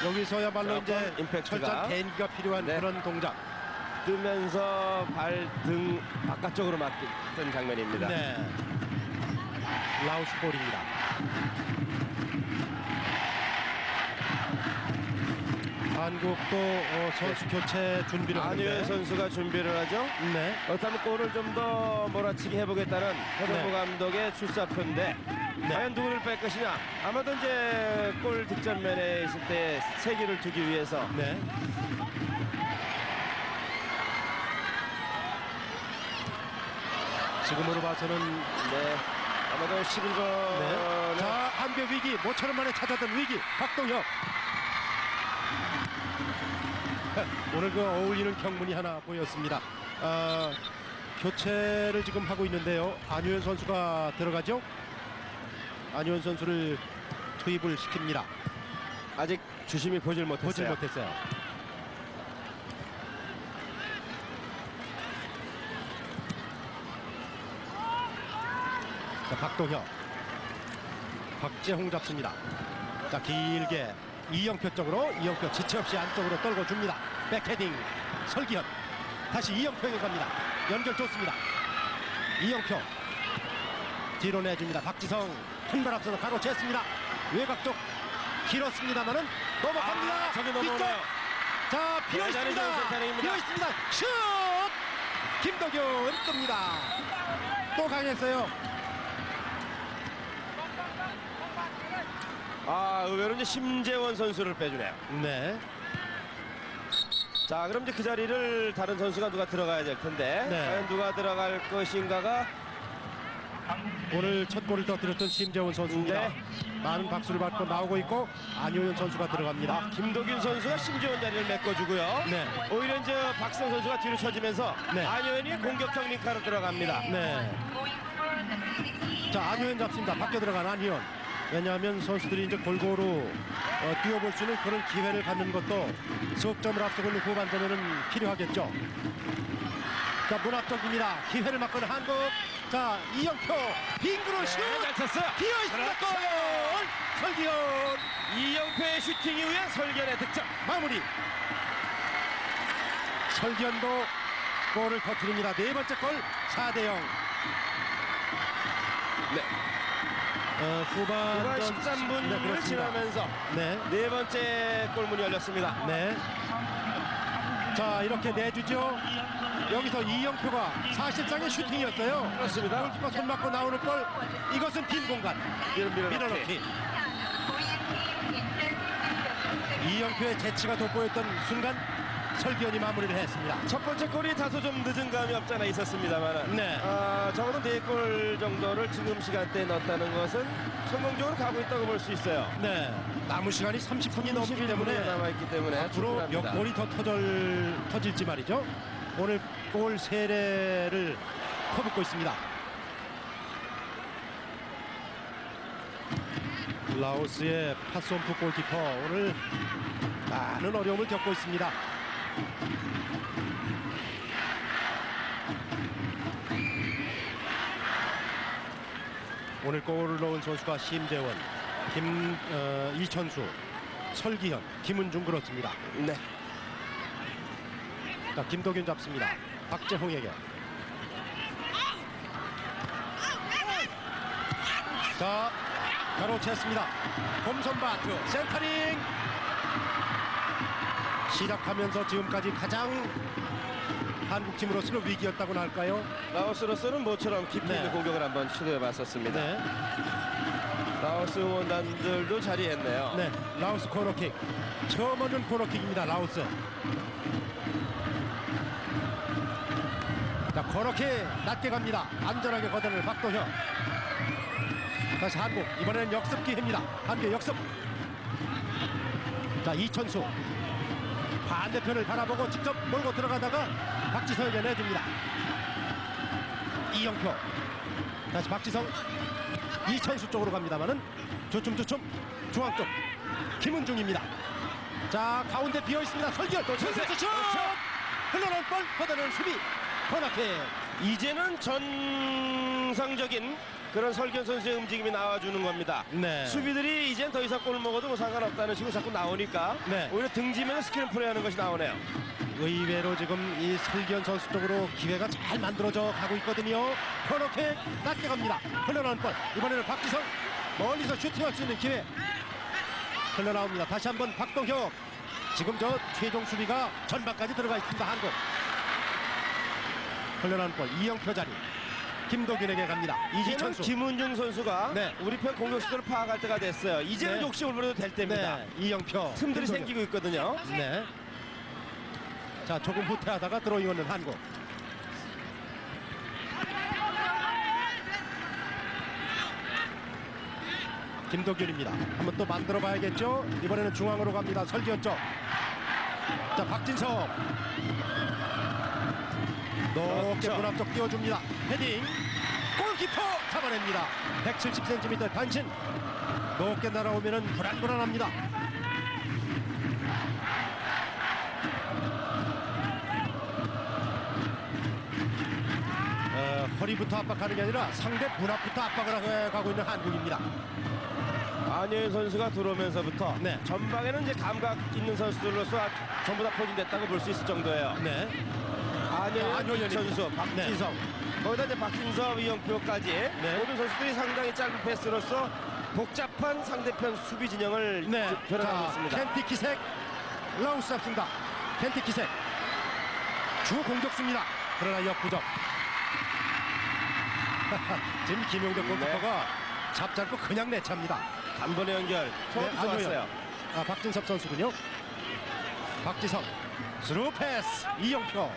여기서야말로 자, 이제 임팩트가. 철저한 개인기가 필요한 네. 그런 동작. 뜨면서 발 등 바깥쪽으로 맞던 장면입니다. 네. 라오스 볼입니다. 한국도 선수 교체 준비를 안효연 하는데. 선수가 준비를 하죠. 네. 그렇다면 골을 좀 더 몰아치기 해보겠다는 허정무 네. 감독의 출사표인데 과연 누구를 뺄 것이냐. 아마도 이제 골 득점면에 있을 때 세기를 두기 위해서 네. 지금으로 봐서는 네, 아마도 11번에 네. 자, 한배 위기, 모처럼 만에 찾았던 위기. 박동혁. 오늘 그 어울리는 경문이 하나 보였습니다. 교체를 지금 하고 있는데요. 안효연 선수가 들어가죠. 안효연 선수를 투입을 시킵니다. 아직 주심이 보질 보질 못했어요. 못했어요. 자, 박동혁. 박재홍 잡습니다. 자, 길게 이영표 쪽으로. 이영표 지체 없이 안쪽으로 떨궈 줍니다. 백헤딩. 설기현. 다시 이영표에게 갑니다. 연결 좋습니다. 이영표 뒤로 내줍니다. 박지성 한 발 앞서서 가로챘습니다. 외곽 쪽 길었습니다만은 넘어갑니다. 저기 뒤쪽. 넘어오네요. 자, 비어 대단히 있습니다. 좋은 센터링입니다. 비어 있습니다. 슛! 김도균 뜹니다. 또 강했어요. 의외로 이제 심재원 선수를 빼주네요. 네. 자, 그럼 이제 그 자리를 다른 선수가 누가 들어가야 될 텐데 네. 과연 누가 들어갈 것인가가 오늘 첫 골을 터뜨렸던 심재원 선수입니다. 네. 많은 박수를 받고 나오고 있고 안효연 선수가 들어갑니다. 김도균 선수가 심재원 자리를 메꿔주고요. 네. 오히려 이제 박성 선수가 뒤로 쳐지면서 네. 안효연이 공격형 링카로 들어갑니다. 네. 자, 안효연 잡습니다. 밖에 들어간 안효연. 왜냐하면 선수들이 이제 골고루 뛰어볼 수 있는 그런 기회를 갖는 것도 석점을 앞두고 있는 후반전에는 필요하겠죠. 자, 문 앞쪽입니다. 기회를 막고는 한국. 자, 이영표 빙그로 슛. 잘 쳤어요. 비어 있습니다. 골. 설기현 이영표의 슈팅 이후에 설견의 득점. 마무리. 설기현도 골을 터뜨립니다. 네 번째 골 4대0. 네. 후반 13분을 네, 그렇습니다. 지나면서 네. 네 번째 골문이 열렸습니다. 네. 자, 이렇게 내주죠. 여기서 이영표가 사실상의 슈팅이었어요. 그렇습니다. 골키퍼 손 맞고 나오는 골. 이것은 빈 공간. 밀어넣기. 이영표의 재치가 돋보였던 순간 설기현이 마무리를 했습니다. 첫 번째 골이 다소 좀 늦은 감이 없잖아 있었습니다만 네. 적어도 4골 정도를 지금 시간대에 넣었다는 것은 성공적으로 가고 있다고 볼 수 있어요. 네. 남은 시간이 30분이 넘기 11분이 때문에 남아있기 때문에 앞으로 몇 충분합니다. 골이 더 터질지 말이죠. 오늘 골 세례를 퍼붓고 있습니다. 라오스의 파솜프 골키퍼 오늘 많은 어려움을 겪고 있습니다. 오늘 골을 넣은 선수가 심재원, 이천수, 설기현, 김은중 그렇습니다. 네. 자, 김도균 잡습니다. 박재홍에게. 자, 가로챘습니다. 홈선바트 센터링. 시작하면서 지금까지 가장 한국팀으로서는 위기였다고나 할까요? 라오스로서는 모처럼 깊이 네. 있는 공격을 한번 시도해봤었습니다. 네. 라오스 응원단들도 자리했네요. 네, 라오스 코너킥. 처음 얻는 코너킥입니다. 라오스. 자, 코너킥 낮게 갑니다. 안전하게 걷어내는 박도혁. 다시 한국. 이번에는 역습 기회입니다. 한국 역습. 자, 이천수. 반대편을 바라보고 직접 몰고 들어가다가 박지성에게 내줍니다. 이영표. 다시 박지성. 이천수 쪽으로 갑니다만은 조춤 중앙 쪽 김은중입니다. 자, 가운데 비어 있습니다. 설기현 또 선수 슛! 흘러나온 볼 걷어내는 수비. 코너킥. 이제는 전상적인 그런 설견 선수의 움직임이 나와주는 겁니다. 네. 수비들이 이젠 더 이상 골 먹어도 뭐 상관없다는 식으로 자꾸 나오니까 네. 오히려 등지면서 스크린 플레이하는 것이 나오네요. 의외로 지금 이 설기현 선수 쪽으로 기회가 잘 만들어져 가고 있거든요. 코너킥 낮게 갑니다. 흘러나온 볼. 이번에는 박지성 멀리서 슈팅할 수 있는 기회. 흘러나옵니다. 다시 한번 박동혁. 지금 저 최종 수비가 전반까지 들어가 있습니다. 한국. 흘러나온 볼. 이영표 자리. 김도균에게 갑니다. 이제는 이천수. 김은중 선수가 네. 우리 편 공격수들을 파악할 때가 됐어요. 이제는 네. 욕심을 부려도 될 때입니다. 네. 이영표. 틈들이 김도균. 생기고 있거든요. 네. 자, 조금 후퇴하다가 들어오는 한국. 김도균입니다. 한번 또 만들어 봐야겠죠. 이번에는 중앙으로 갑니다. 설기현 쪽. 자, 박진섭 높게 그렇죠. 문 앞쪽 띄워줍니다. 헤딩. 골키퍼 잡아냅니다. 170cm 단신. 높게 날아오면은 불안합니다. 허리부터 압박하는 게 아니라 상대 문 앞부터 압박을 가고 있는 한국입니다. 안효연 선수가 들어오면서부터 네. 전방에는 이제 감각 있는 선수들로서 전부 다 포진됐다고 볼 수 있을 정도예요. 네. 안효연, 안효연입니다. 이천수, 박지성, 거기다 이제 박진섭, 이영표까지 모든 선수들이 상당히 짧은 패스로서 복잡한 상대편 수비 진영을 변화하고 있습니다. 켄티 키색 라우스 잡습니다. 켄티 키색 주 공격수입니다. 그러나 역부족. 지금 김용덕 골키퍼가 잡잡고 그냥 내찹니다. 단번에 연결 처음 좋았어요. 아, 박진섭 선수군요. 박지성 스루 패스 이영표.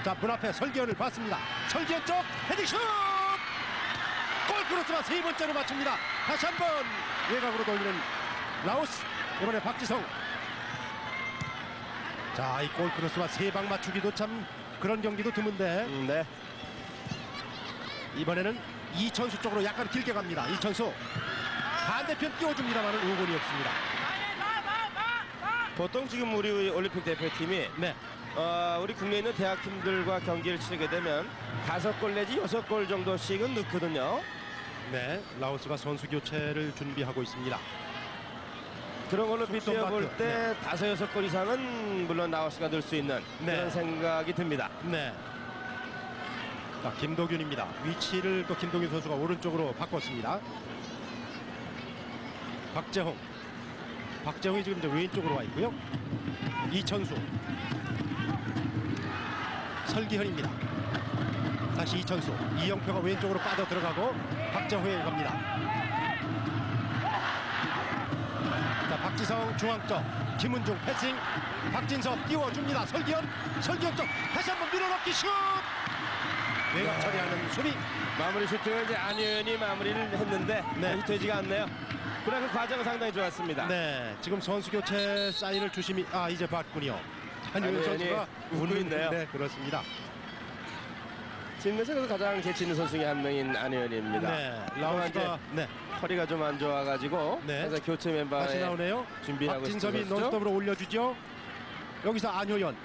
자, 문 앞에 설기현을 봤습니다. 설기현 쪽 헤딩슛! 골 크로스만 세 번째로 맞춥니다. 다시 한번 외곽으로 돌리는 라오스. 이번에 박지성. 자, 이 골 크로스와 세 방 맞추기도 참 그런 경기도 드문데 네. 이번에는 이천수 쪽으로 약간 길게 갑니다. 이천수 반대편 띄워줍니다만 우건이 없습니다. 보통 지금 우리 올림픽 대표팀이 네. 우리 국내에 있는 대학팀들과 경기를 치르게 되면 5골 내지 6골 정도씩은 넣거든요. 네, 라오스가 선수 교체를 준비하고 있습니다. 그런 걸로 비교해 볼 숙성마트. 때 5-6골 이상은 물론 라오스가 넣을 수 있는 네. 그런 생각이 듭니다. 네. 자, 김도균입니다. 위치를 또 김도균 선수가 오른쪽으로 바꿨습니다. 박재홍이 지금 이제 왼쪽으로 와 있고요. 이천수. 설기현입니다. 다시 이천수. 이영표가 왼쪽으로 빠져 들어가고 박재홍에게 갑니다. 자, 박지성 중앙 쪽. 김은중 패싱. 박진섭 띄워줍니다. 설기현 쪽 다시 한번 밀어넣기 슛. 외곽 처리하는 수비. 마무리 슈팅을 이제 안효연이 마무리를 했는데 되지가 않네요. 그러나 그 과정은 상당히 좋았습니다. 네, 지금 선수 교체 사인을 주심이 이제 봤군요. 안효연 안효연이 선수가 웃고 있네요. 네, 그렇습니다. 지금 세계에서 가장 재치 있는 선수 중에 한 명인 안효연입니다. 네, 라우스가 허리가 좀 안 좋아가지고 네. 그래서 교체 다시 멤버에 나오네요. 준비하고 박진섭이 있었죠. 논스톱으로 올려주죠. 여기서 안효연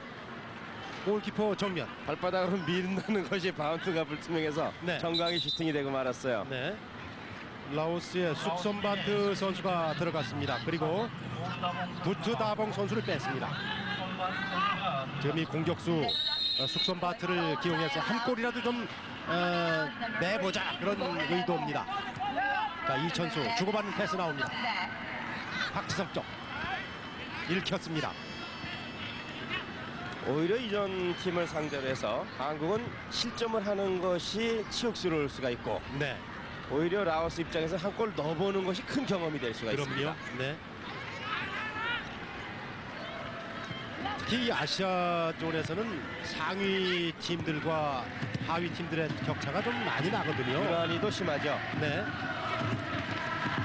골키퍼 정면. 발바닥으로 밀는다는 것이 바운드가 불투명해서 네. 정강이 슈팅이 되고 말았어요. 네, 라오스의 숙선바트 선수가 들어갔습니다. 그리고 부트다봉 선수를 뺐습니다. 지금 이 공격수 숙선바트를 기용해서 한 골이라도 좀 내보자 그런 의도입니다. 자, 이천수 주고받는 패스 나옵니다. 박지성 쪽 읽혔습니다. 오히려 이전 팀을 상대로 해서 한국은 실점을 하는 것이 치욕스러울 수가 있고 네, 오히려 라오스 입장에서 한 골 넣어보는 것이 큰 경험이 될 수가 그럼요. 있습니다. 네. 특히 아시아존에서는 상위 팀들과 하위 팀들의 격차가 좀 많이 나거든요. 유난히도 심하죠. 네.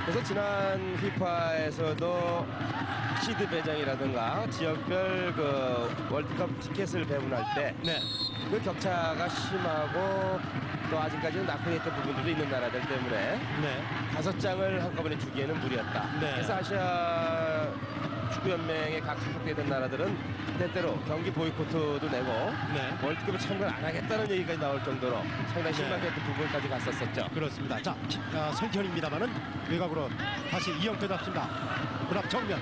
그래서 지난 휘파에서도 시드 배정이라든가 지역별 그 월드컵 티켓을 배분할 때 그 네. 격차가 심하고 또 아직까지는 낙후했던 부분들도 있는 나라들 때문에 네. 5장을 한꺼번에 주기에는 무리였다. 네. 그래서 아시아 축구연맹의 각 소속되던 나라들은 때때로 경기 보이콧도 내고 네. 월드컵에 참가를 안 하겠다는 얘기까지 나올 정도로 상당히 심각했던 부분까지 갔었었죠. 그렇습니다. 자, 설현입니다만은 외곽으로 다시 이영표 잡습니다. 그다음 정면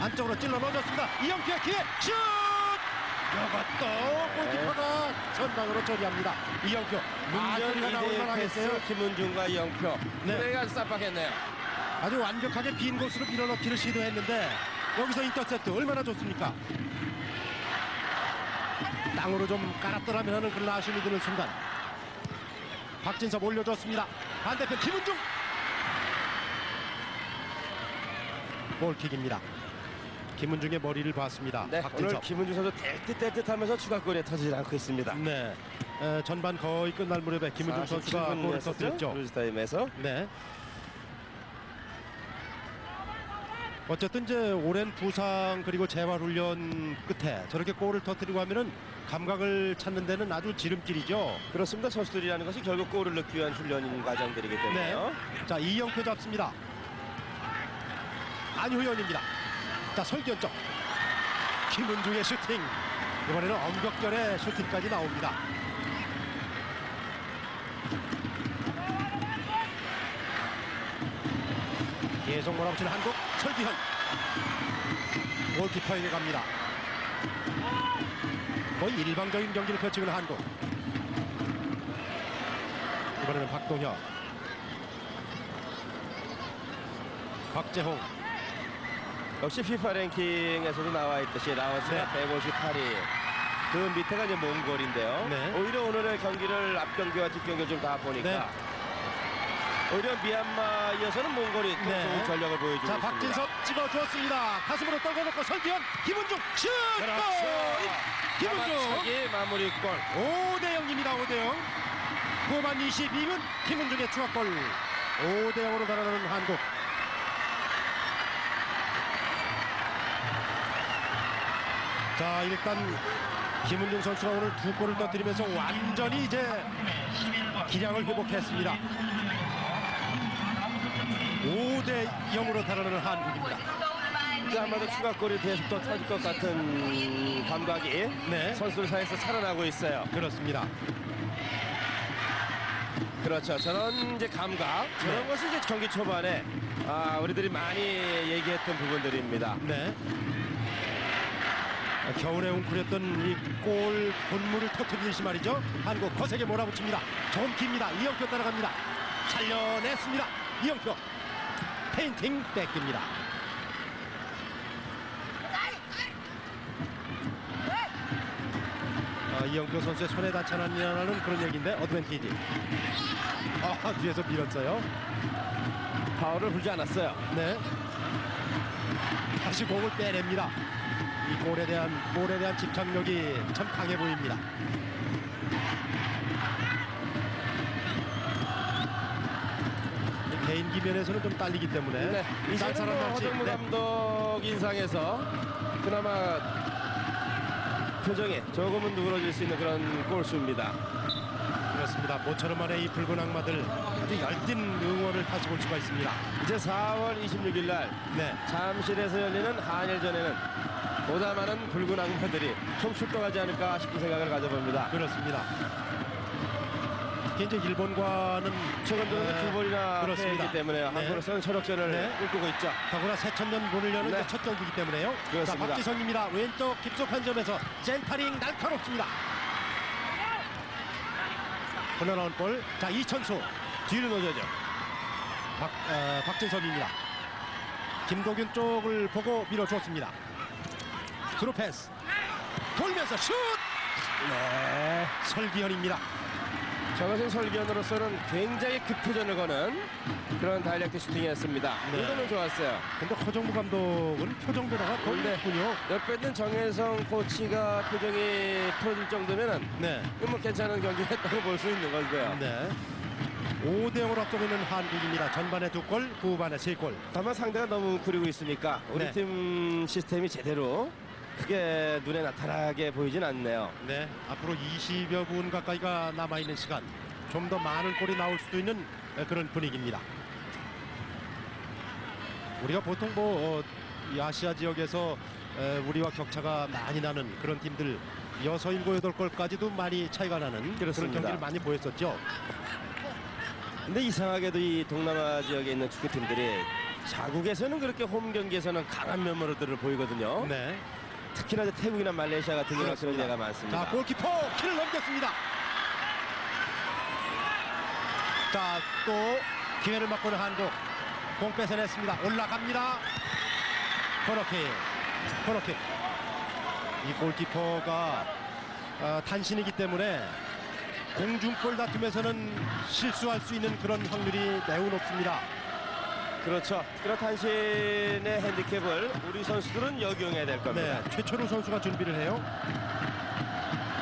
안쪽으로 찔러 넣어줬습니다. 이영표의 기회 슛! 이것도 골키퍼가 전방으로 처리합니다. 이영표 문전 나올 2대1 만하겠어요. 패스 김은중과 이영표. 네. 플레이가 아주 쌈박했네요. 아주 완벽하게 빈 곳으로 밀어넣기를 시도했는데 여기서 인터셉트 얼마나 좋습니까? 땅으로 좀 깔았더라면 하는 그런 아쉬움이 드는 순간 박진섭 올려줬습니다. 반대편 김은중 골킥입니다. 김은중의 머리를 봤습니다. 네, 오늘 박진섭. 김은중 선수 떼뜻하면서 추가골에 터지지 않고 있습니다. 네, 전반 거의 끝날 무렵에 김은중 선수가 골을 터뜨렸죠. 루즈타임에서. 네. 어쨌든 이제 오랜 부상 그리고 재활 훈련 끝에 저렇게 골을 터뜨리고 하면은 감각을 찾는 데는 아주 지름길이죠. 그렇습니다. 선수들이라는 것이 결국 골을 넣기 위한 훈련 과정들이기 때문에요. 네. 자, 이영표 잡습니다. 안효연입니다. 자, 설기현 쪽 김은중의 슈팅. 이번에는 엄격결의 슈팅까지 나옵니다. 계속 몰아붙이는 한국 설기현. 골키퍼에게 갑니다. 거의 일방적인 경기를 펼치는 한국. 이번에는 박동혁, 박재홍. 역시 FIFA 랭킹에서도 나와 있듯이 라오스가 158위. 그 밑에가 이제 몽골인데요. 네. 오히려 오늘의 경기를 앞경기와 뒷경기를 좀 다 보니까 네. 오히려 미얀마 이어서는 몽골이 또 네. 좋은 전력을 보여주고 자, 있습니다. 박진섭 찍어주었습니다. 가슴으로 떨궈놓고 설기현, 김은중 슛! 그렇죠. 골! 김은중 자기 마무리골. 5대0입니다. 5대0. 후반 22분 김은중의 추가골. 5대0으로 달아나는 한국. 자, 일단 김은중 선수가 오늘 2골을 터뜨리면서 완전히 이제 기량을 회복했습니다. 5대0으로 달아나는 한국입니다. 이제 아마도 추가골이 계속 더 터질 것 같은 감각이 네. 선수들 사이에서 살아나고 있어요. 그렇습니다. 그렇죠. 저런 이제 감각, 저런 네. 것이 이제 경기 초반에 우리들이 많이 얘기했던 부분들입니다. 네. 겨울에 웅크렸던 이 골 본물을 터뜨리듯이 말이죠. 한국 거세게 몰아붙입니다. 좀 깁니다. 이영표 따라갑니다. 살려냈습니다. 이영표 페인팅 뺏깁니다. 이영표 선수의 손에 닿지 않았냐는 그런 얘기인데 어드밴티지. 뒤에서 밀었어요. 파울을 불지 않았어요. 네. 다시 공을 빼냅니다. 이 골에 대한 집착력이 참 강해 보입니다. 이 개인기 면에서는 좀 딸리기 때문에 네. 이제는 뭐 허정무 네. 감독 인상에서 그나마 표정이 조금은 누그러질 수 있는 그런 골수입니다. 그렇습니다. 모처럼 만에 이 붉은 악마들 아주 열띤 응원을 다시 볼 수가 있습니다. 이제 4월 26일 날 네. 잠실에서 열리는 한일전에는 보다 많은 붉은 악마들이 총 출동하지 않을까 싶은 생각을 가져봅니다. 그렇습니다. 특히 이제 일본과는 최근에는 두 번이나 그렇습니다. 패했기 때문에 네. 한국으로서는 천역전을 네. 꿈꾸고 있죠. 더구나 새천년 문을 여는 네. 첫 경기이기 때문에요. 그렇습니다. 자, 박지선입니다. 왼쪽 깊숙한 점에서 센터링 날카롭습니다. 흘러나온 볼. 자, 이천수 뒤로 놓여져. 박진섭입니다. 김도균 쪽을 보고 밀어주었습니다. 스루 패스. 돌면서 슛! 네. 설기현입니다. 저것은 설기현으로서는 굉장히 급표전을 거는 그런 다이렉트 슈팅이었습니다. 네. 이거는 좋았어요. 근데 허정무 감독은 표정 변화가 거의 네. 없군요. 옆에 있는 정혜성 코치가 표정이 풀어질 정도면은 네. 뭐 괜찮은 경기 했다고 볼 수 있는 거고요. 네. 5대0으로 앞서고 있는 한국입니다. 전반에 2골, 후반에 3골. 다만 상대가 너무 웅크리고 있으니까 우리 네. 팀 시스템이 제대로 크게 눈에 나타나게 보이진 않네요. 네, 앞으로 20여 분 가까이가 남아있는 시간. 좀 더 많은 골이 나올 수도 있는 그런 분위기입니다. 우리가 보통 이 아시아 지역에서 우리와 격차가 많이 나는 그런 팀들 6, 7, 8골까지도 많이 차이가 나는 그런 경기를 많이 보였었죠. 근데 이상하게도 이 동남아 지역에 있는 축구팀들이 자국에서는 그렇게 홈 경기에서는 강한 면모들을 보이거든요. 네. 특히나 이제 태국이나 말레이시아 같은 경우가 그런 예가 많습니다. 자, 골키퍼 키를 넘겼습니다. 자, 또 기회를 맞고는 한국 공 뺏어냈습니다. 올라갑니다. 코너킥. 이 골키퍼가 단신이기 때문에 공중볼 다툼에서는 실수할 수 있는 그런 확률이 매우 높습니다. 그렇죠. 그런 단신의 핸디캡을 우리 선수들은 역용해야 될 겁니다. 네, 최철우 선수가 준비를 해요.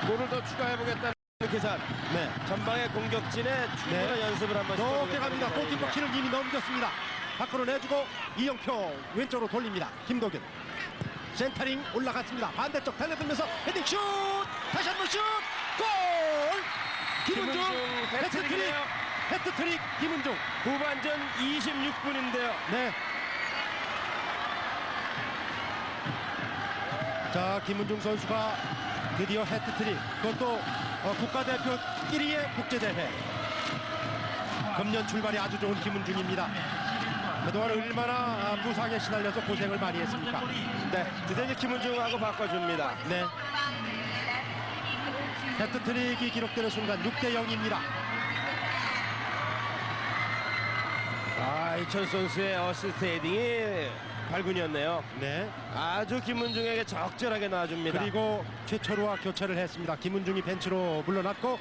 골을 더 추가해보겠다는 계산. 네, 전방의 공격진에 충분한 연습을 한번 높게 갑니다. 골키퍼 키를 이미 넘겼습니다. 밖으로 내주고 이영표 왼쪽으로 돌립니다. 김도균 센터링 올라갔습니다. 반대쪽 달려들면서 헤딩 슛! 다시 한번 슛! 골! 김은중 해트트릭 김은중. 후반전 26분인데요. 네. 자, 김은중 선수가 드디어 해트트릭. 그것도 국가대표끼리의 국제대회. 금년 출발이 아주 좋은 김은중입니다. 그동안 얼마나 부상에 시달려서 고생을 많이 했습니까? 네, 드디어 이제 김은중하고 바꿔줍니다. 네. 해트트릭이 기록되는 순간 6대 0입니다. 이천 선수의 어시스트 헤딩이 발군이었네요. 네. 아주 김은중에게 적절하게 놔줍니다. 그리고 최철우와 교체를 했습니다. 김은중이 벤치로 물러났고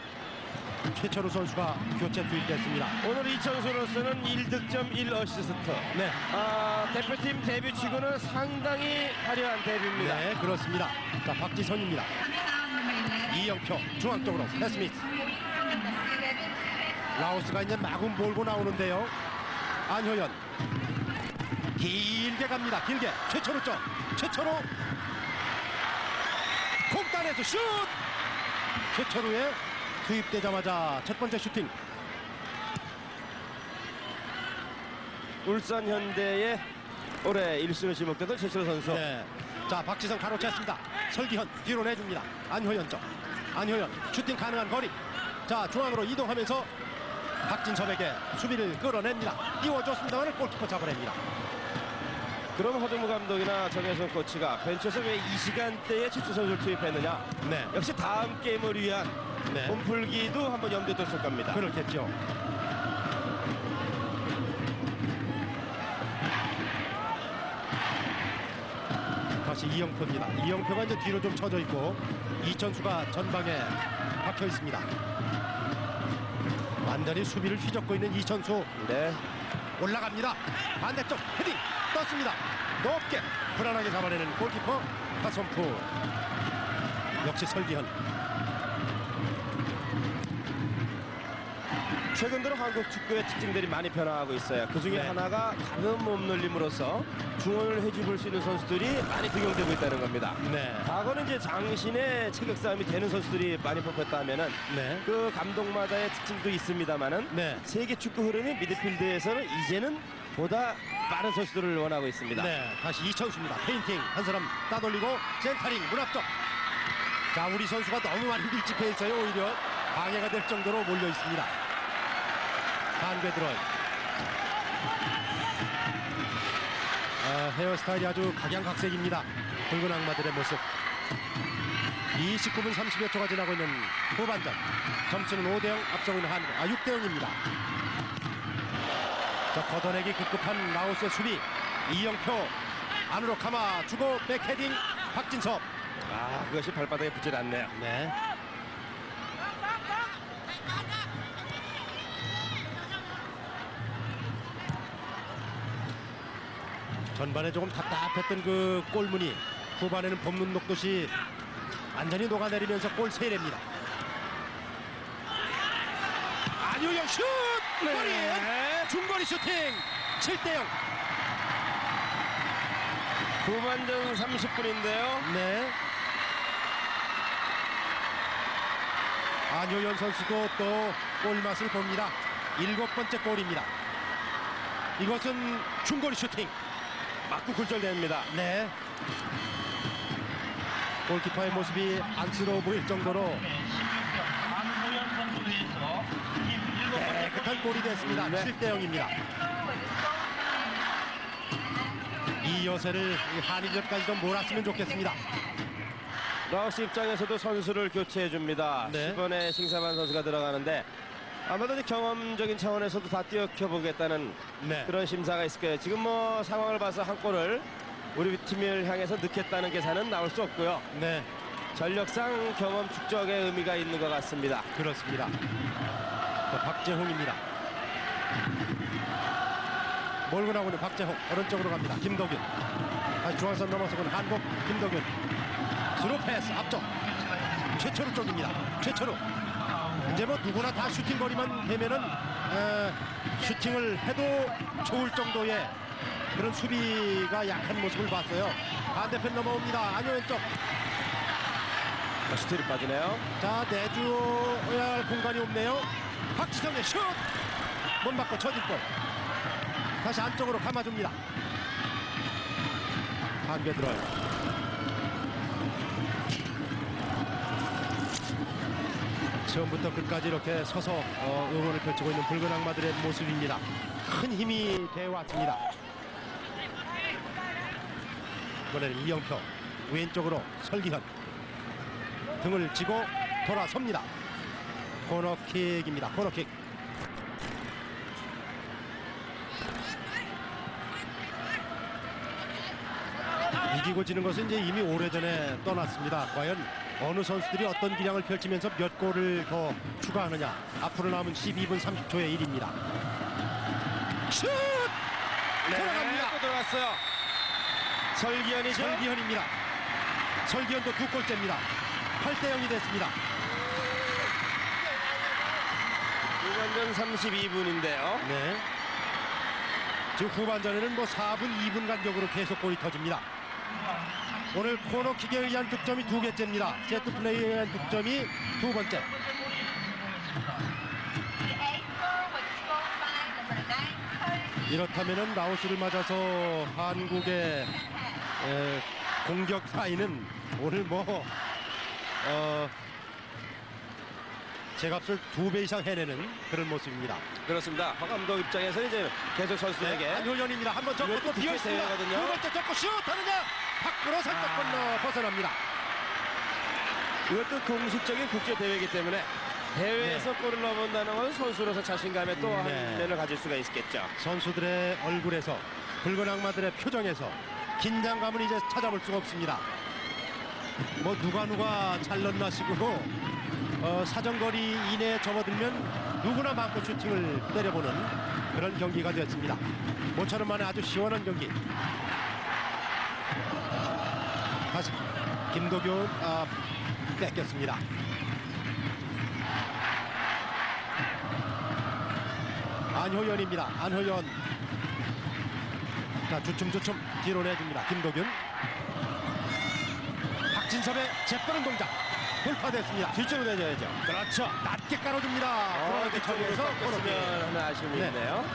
최철우 선수가 교체 투입됐습니다. 오늘 이천수로서는 1득점 1어시스트. 네. 대표팀 데뷔치고는 상당히 화려한 데뷔입니다. 네, 그렇습니다. 자, 박지선입니다. 이영표 중앙 쪽으로 패스미스. 라오스가 이제 마구 몰고 나오는데요. 안효연 길게 갑니다. 길게 최철우 쪽. 최철우 공단에서 슛. 최철우의 투입되자마자 첫 번째 슈팅. 울산 현대의 올해 1순위 지목되던 최철우 선수. 네. 자, 박지성 가로챘습니다. 설기현 뒤로 내줍니다. 안효연 쪽. 안효연 슈팅 가능한 거리. 자, 중앙으로 이동하면서 박진섭에게 수비를 끌어냅니다. 띄워줬습니다만 골키퍼 잡아냅니다. 그럼 허정무 감독이나 정혜성 코치가 벤치에서 왜 이 시간대에 최철우 선수를 투입했느냐. 네. 역시 다음 게임을 위한 네. 몸풀기도 한번 염두에 뒀을 겁니다. 그렇겠죠. 다시 이영표입니다. 이영표가 이제 뒤로 좀 쳐져 있고 이천수가 전방에 박혀 있습니다. 완전히 수비를 휘젓고 있는 이천수. 네. 올라갑니다. 반대쪽 헤딩 떴습니다. 높게 불안하게 잡아내는 골키퍼 하선프. 역시 설기현. 최근 들어 한국 축구의 특징들이 많이 변화하고 있어요. 그 중에 네. 하나가 가벼운 몸놀림으로써 중원을 해집을 수 있는 선수들이 많이 등용되고 있다는 겁니다. 네. 과거는 이제 장신의 체격 싸움이 되는 선수들이 많이 뽑혔다면은 네. 그 감독마다의 특징도 있습니다만은 네. 세계 축구 흐름이 미드필드에서는 이제는 보다 빠른 선수들을 원하고 있습니다. 네, 다시 이천수입니다. 페인팅 한 사람 따돌리고 센터링 문 앞쪽. 자, 우리 선수가 너무 많이 밀집해 있어요. 오히려 방해가 될 정도로 몰려 있습니다. 반궤드럴. 헤어스타일이 아주 각양각색입니다. 붉은 악마들의 모습. 29분 30여 초가 지나고 있는 후반전. 점수는 5대 0 앞서고 있는 한국. 6대 0입니다. 자, 걷어내기 급급한 라오스의 수비. 이영표 안으로 감아 주고 백헤딩 박진섭. 그것이 발바닥에 붙질 않네요. 네. 전반에 조금 답답했던 그 골문이 후반에는 법문 녹듯이 완전히 녹아내리면서 골 3개입니다. 안효영 슛! 골인! 중거리 슈팅! 7대 0. 후반전 30분인데요. 네. 안효연 선수도 또 골맛을 봅니다. 7번째 골입니다. 이것은 중거리 슈팅. 맞고 굴절됩니다. 네. 골키퍼의 모습이 안쓰러워 보일 정도로 깨끗한 골이 됐습니다. 네. 7대 0입니다. 이 여세를 한일전까지도 몰았으면 좋겠습니다. 라오스 입장에서도 선수를 교체해 줍니다. 네. 10번에 싱사만 선수가 들어가는데 아마도 이제 경험적인 차원에서도 다 뛰어켜보겠다는 네. 그런 심사가 있을 거예요. 지금 뭐 상황을 봐서 한 골을 우리 팀을 향해서 넣겠다는 계산은 나올 수 없고요. 네, 전력상 경험 축적의 의미가 있는 것 같습니다. 그렇습니다. 자, 박재홍입니다. 몰고 나오는 박재홍, 오른쪽으로 갑니다. 김도균. 다시 중앙선 넘어서는 한국 김도균. 스루 패스 앞쪽. 최철우 쪽입니다. 최철우. 이제 뭐 누구나 다 슈팅 거리만 되면은 슈팅을 해도 좋을 정도의 그런 수비가 약한 모습을 봤어요. 반대편 넘어옵니다. 안효연 쪽. 슈팅이 빠지네요. 자, 내주어야 할 공간이 없네요. 박지성의 슛! 못 맞고 쳐질골. 다시 안쪽으로 감아줍니다. 한개 들어요. 처음부터 끝까지 이렇게 서서 응원을 펼치고 있는 붉은 악마들의 모습입니다. 큰 힘이 되어왔습니다. 이번에는 이영표 왼쪽으로 설기현 등을 지고 돌아섭니다. 코너킥입니다. 코너킥. 이기고 지는 것은 이제 이미 오래전에 떠났습니다. 과연 어느 선수들이 어떤 기량을 펼치면서 몇 골을 더 추가하느냐. 앞으로 남은 12분 30초의 일입니다. 슛! 돌아갑니다. 또 들어왔어요. 설기현이죠. 설기현입니다. 설기현도 2골째입니다. 8대 0이 됐습니다. 후반전 32분인데요. 네. 지금 후반전에는 뭐 4분, 2분 간격으로 계속 골이 터집니다. 오늘 코너킥에 의한 득점이 2개째입니다. 세트 플레이에 의한 득점이 2번째. 이렇다면은 라오스를 맞아서 한국의 공격 라인은 오늘 뭐 제값을 2배 이상 해내는 그런 모습입니다. 그렇습니다. 황 감독 입장에서 이제 계속 선수들에게 안효연입니다. 한번 접고 또 비어있습니다. 두 번째 접고 슛 하느냐 밖으로 살짝 건너 벗어납니다. 이것도 공식적인 국제 대회이기 때문에 대회에서 골을 넣어본다는 건 선수로서 자신감에 또 한 면을 가질 수가 있겠죠. 선수들의 얼굴에서 붉은 악마들의 표정에서 긴장감을 이제 찾아볼 수가 없습니다. 뭐 누가 잘 넣나 식으로 사정거리 이내에 접어들면 누구나 마음껏 슈팅을 때려보는 그런 경기가 되었습니다. 모처럼 만에 아주 시원한 경기. 다시 김도균 뺏겼습니다. 안효연입니다. 안효연. 자, 주춤 뒤로 내줍니다. 김도균. 박진섭의 재빠른 동작. 돌파됐습니다. 뒤쪽으로 내줘야죠. 그렇죠. 낮게 깔아줍니다. 그런데 저기에서 뺏겼으면 하는 아쉬움이 네. 있네요.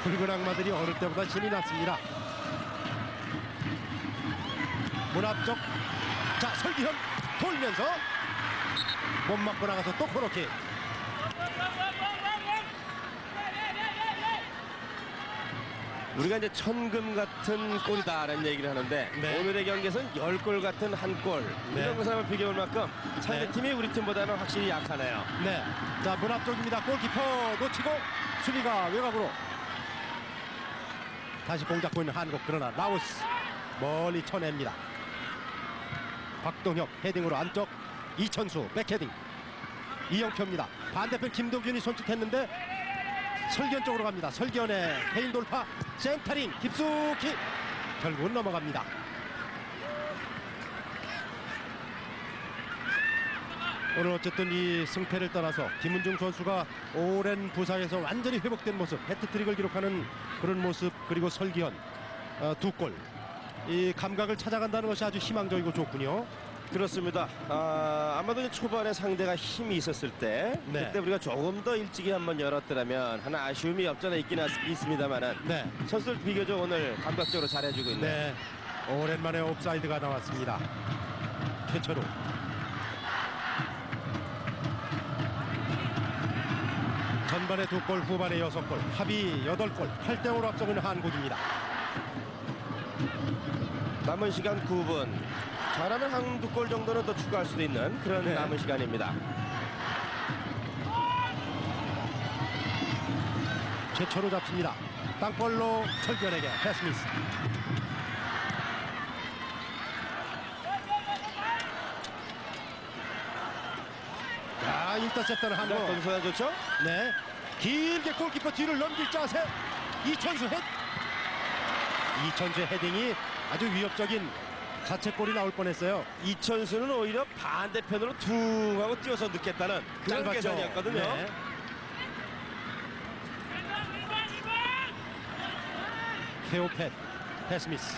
붉은 악마들이 어느 때보다 신이 났습니다. 문 앞쪽. 자, 설기현 돌면서 못 맞고 나가서 또 코너킥. 우리가 이제 천금 같은 골이다라는 얘기를 하는데 네. 오늘의 경기에서는 10골 같은 한 골. 네. 이런 것을 한번 비교할 만큼 상대팀이 우리 팀보다는 확실히 약하네요. 네. 자, 문 앞쪽입니다. 골키퍼 놓치고 수비가 외곽으로. 다시 공 잡고 있는 한국. 그러나 라오스 멀리 쳐냅니다. 박동혁 헤딩으로 안쪽. 이천수 백헤딩. 이영표입니다. 반대편 김도균이 손짓했는데 설기현 쪽으로 갑니다. 설기현의 개인 돌파 센터링 깊숙이 결국은 넘어갑니다. 오늘 어쨌든 이 승패를 떠나서 김은중 선수가 오랜 부상에서 완전히 회복된 모습, 해트트릭을 기록하는 그런 모습, 그리고 설기현 2골, 이 감각을 찾아간다는 것이 아주 희망적이고 좋군요. 그렇습니다. 아마도 이제 초반에 상대가 힘이 있었을 때 네. 그때 우리가 조금 더 일찍이 한번 열었더라면 하나 아쉬움이 없잖아 있긴 있습니다만은 네. 선수들 비교적 오늘 감각적으로 잘해주고 있네요. 네. 오랜만에 옵사이드가 나왔습니다. 최철우. 전반에 2골, 후반에 6골, 합의 8골, 8대5로 앞서고 있는 한국입니다. 남은 시간 9분. 잘하면 한두 골 정도는 더 추가할 수도 있는 그런 네. 남은 시간입니다. 최철우 잡습니다. 땅볼로 철견에게 패스미스. 자, 인터셉터는 한국. 선수가 좋죠? 네, 길게 골키퍼 뒤를 넘길 자세. 이천수의 헤딩이 아주 위협적인 자책골이 나올 뻔했어요. 이천수는 오히려 반대편으로 퉁 하고 뛰어서 넣겠다는 그런 짧았죠. 계산이었거든요. 네. 케오펫 패스미스.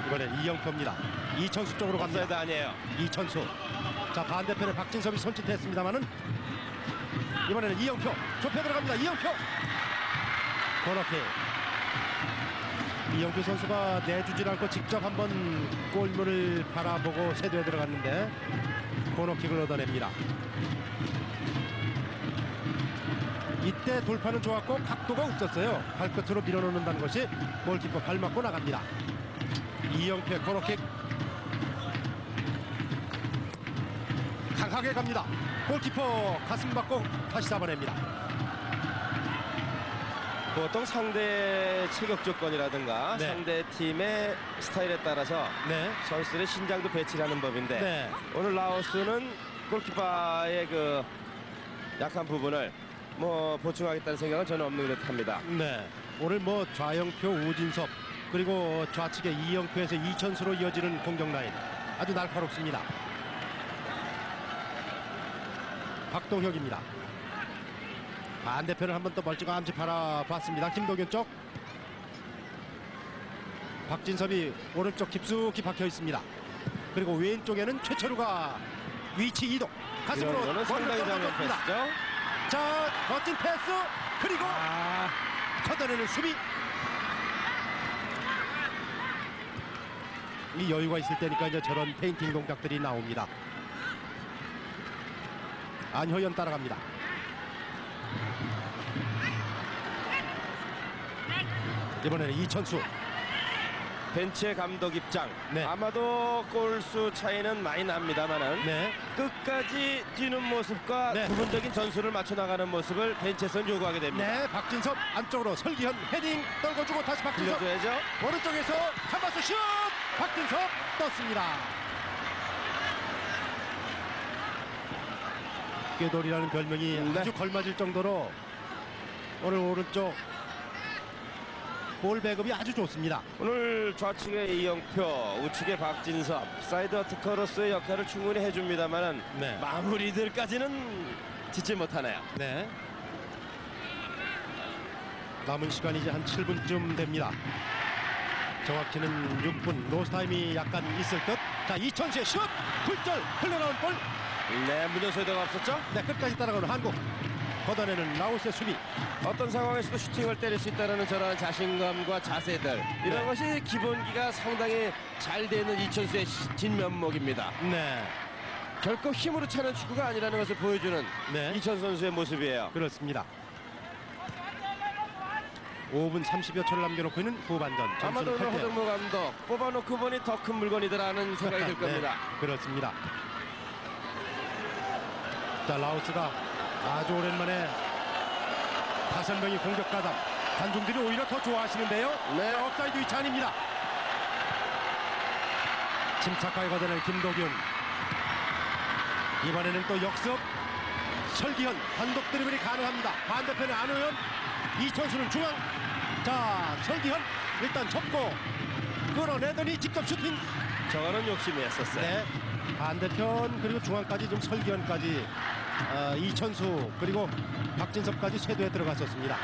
이번엔 이영표입니다. 이천수 쪽으로 갑니다. 업사이드 아니에요. 이천수. 자, 반대편에 박진섭이 손짓했습니다만은 이번에는 이영표 좁혀 들어갑니다. 이영표 코너킥. 이영표 선수가 내주질 않고 직접 한번 골문을 바라보고 세도에 들어갔는데 코너킥을 얻어냅니다. 이때 돌파는 좋았고 각도가 없었어요. 발끝으로 밀어넣는다는 것이 골키퍼 발 맞고 나갑니다. 이영표의 코너킥 강하게 갑니다. 골키퍼 가슴 받고 다시 잡아냅니다. 보통 상대 체격 조건이라든가 네. 상대 팀의 스타일에 따라서 네. 선수들의 신장도 배치를 하는 법인데 네. 오늘 라오스는 골키퍼의 그 약한 부분을 뭐 보충하겠다는 생각은 저는 없는 듯 합니다. 네. 오늘 뭐 좌영표, 우진섭 그리고 좌측에 이영표에서 이천수로 이어지는 공격 라인 아주 날카롭습니다. 박동혁입니다. 반대편을 한번 더 멀찌감치 바라봤습니다. 김도균 쪽. 박진섭이 오른쪽 깊숙이 박혀 있습니다. 그리고 왼쪽에는 최철우가 위치 이동. 가슴으로 이런 거는 상당히 잘 떨어졌습니다. 패스죠. 자, 멋진 패스 그리고 걷어내는 수비. 이 여유가 있을 때니까 이제 저런 페인팅 동작들이 나옵니다. 안효연 따라갑니다. 이번에는 이천수. 벤치의 감독 입장. 네. 아마도 골수 차이는 많이 납니다만은 네. 끝까지 뛰는 모습과 네. 부분적인 전술을 맞춰 나가는 모습을 벤치에서는 요구하게 됩니다. 네, 박진섭 안쪽으로 설기현 헤딩 떨궈주고 다시 박진섭 들려줘야죠. 오른쪽에서 한바스 슛. 박진섭 떴습니다. 꾀돌이라는 별명이 네. 아주 걸맞을 정도로 오늘 오른쪽 볼 배급이 아주 좋습니다. 오늘 좌측의 이영표, 우측의 박진섭, 사이드 어트커로서의 역할을 충분히 해줍니다만은 네. 마무리들까지는 짓지 못하네요. 네. 남은 시간이 이제 한 7분쯤 됩니다. 정확히는 6분. 로스타임이 약간 있을 듯. 자, 이천수의 슛! 굴절! 흘러나온 볼. 네, 문전소유대가 없었죠? 네, 끝까지 따라가는 한국. 걷어내는 라오스의 수비. 어떤 상황에서도 슈팅을 때릴 수 있다는 저런 자신감과 자세들 이런 네. 것이 기본기가 상당히 잘 되는 이천수의 진면목입니다. 네, 결코 힘으로 차는 축구가 아니라는 것을 보여주는 네. 이천수 선수의 모습이에요. 그렇습니다. 5분 30여 초를 남겨놓고 있는 후반전. 아마도 오늘 점수는 8대0. 허정무 감독 뽑아놓고 보니 더 큰 물건이다라는 생각이 들 겁니다. 네, 그렇습니다. 자, 라오스가 아주 오랜만에 5명이 공격 가담. 관중들이 오히려 더 좋아하시는데요. 네. 자, 업사이드 위치 아닙니다. 침착하게 걷어낸 김도균. 이번에는 또 역습. 설기현 단독 드리블이 가능합니다. 반대편에 안호연, 이천수는 중앙. 자, 설기현 일단 접고 끌어내더니 직접 슈팅. 저거는 욕심이 있었어요. 네. 반대편 그리고 중앙까지 좀 설기현까지 이천수 그리고 박진섭까지 쇄도에 들어갔었습니다.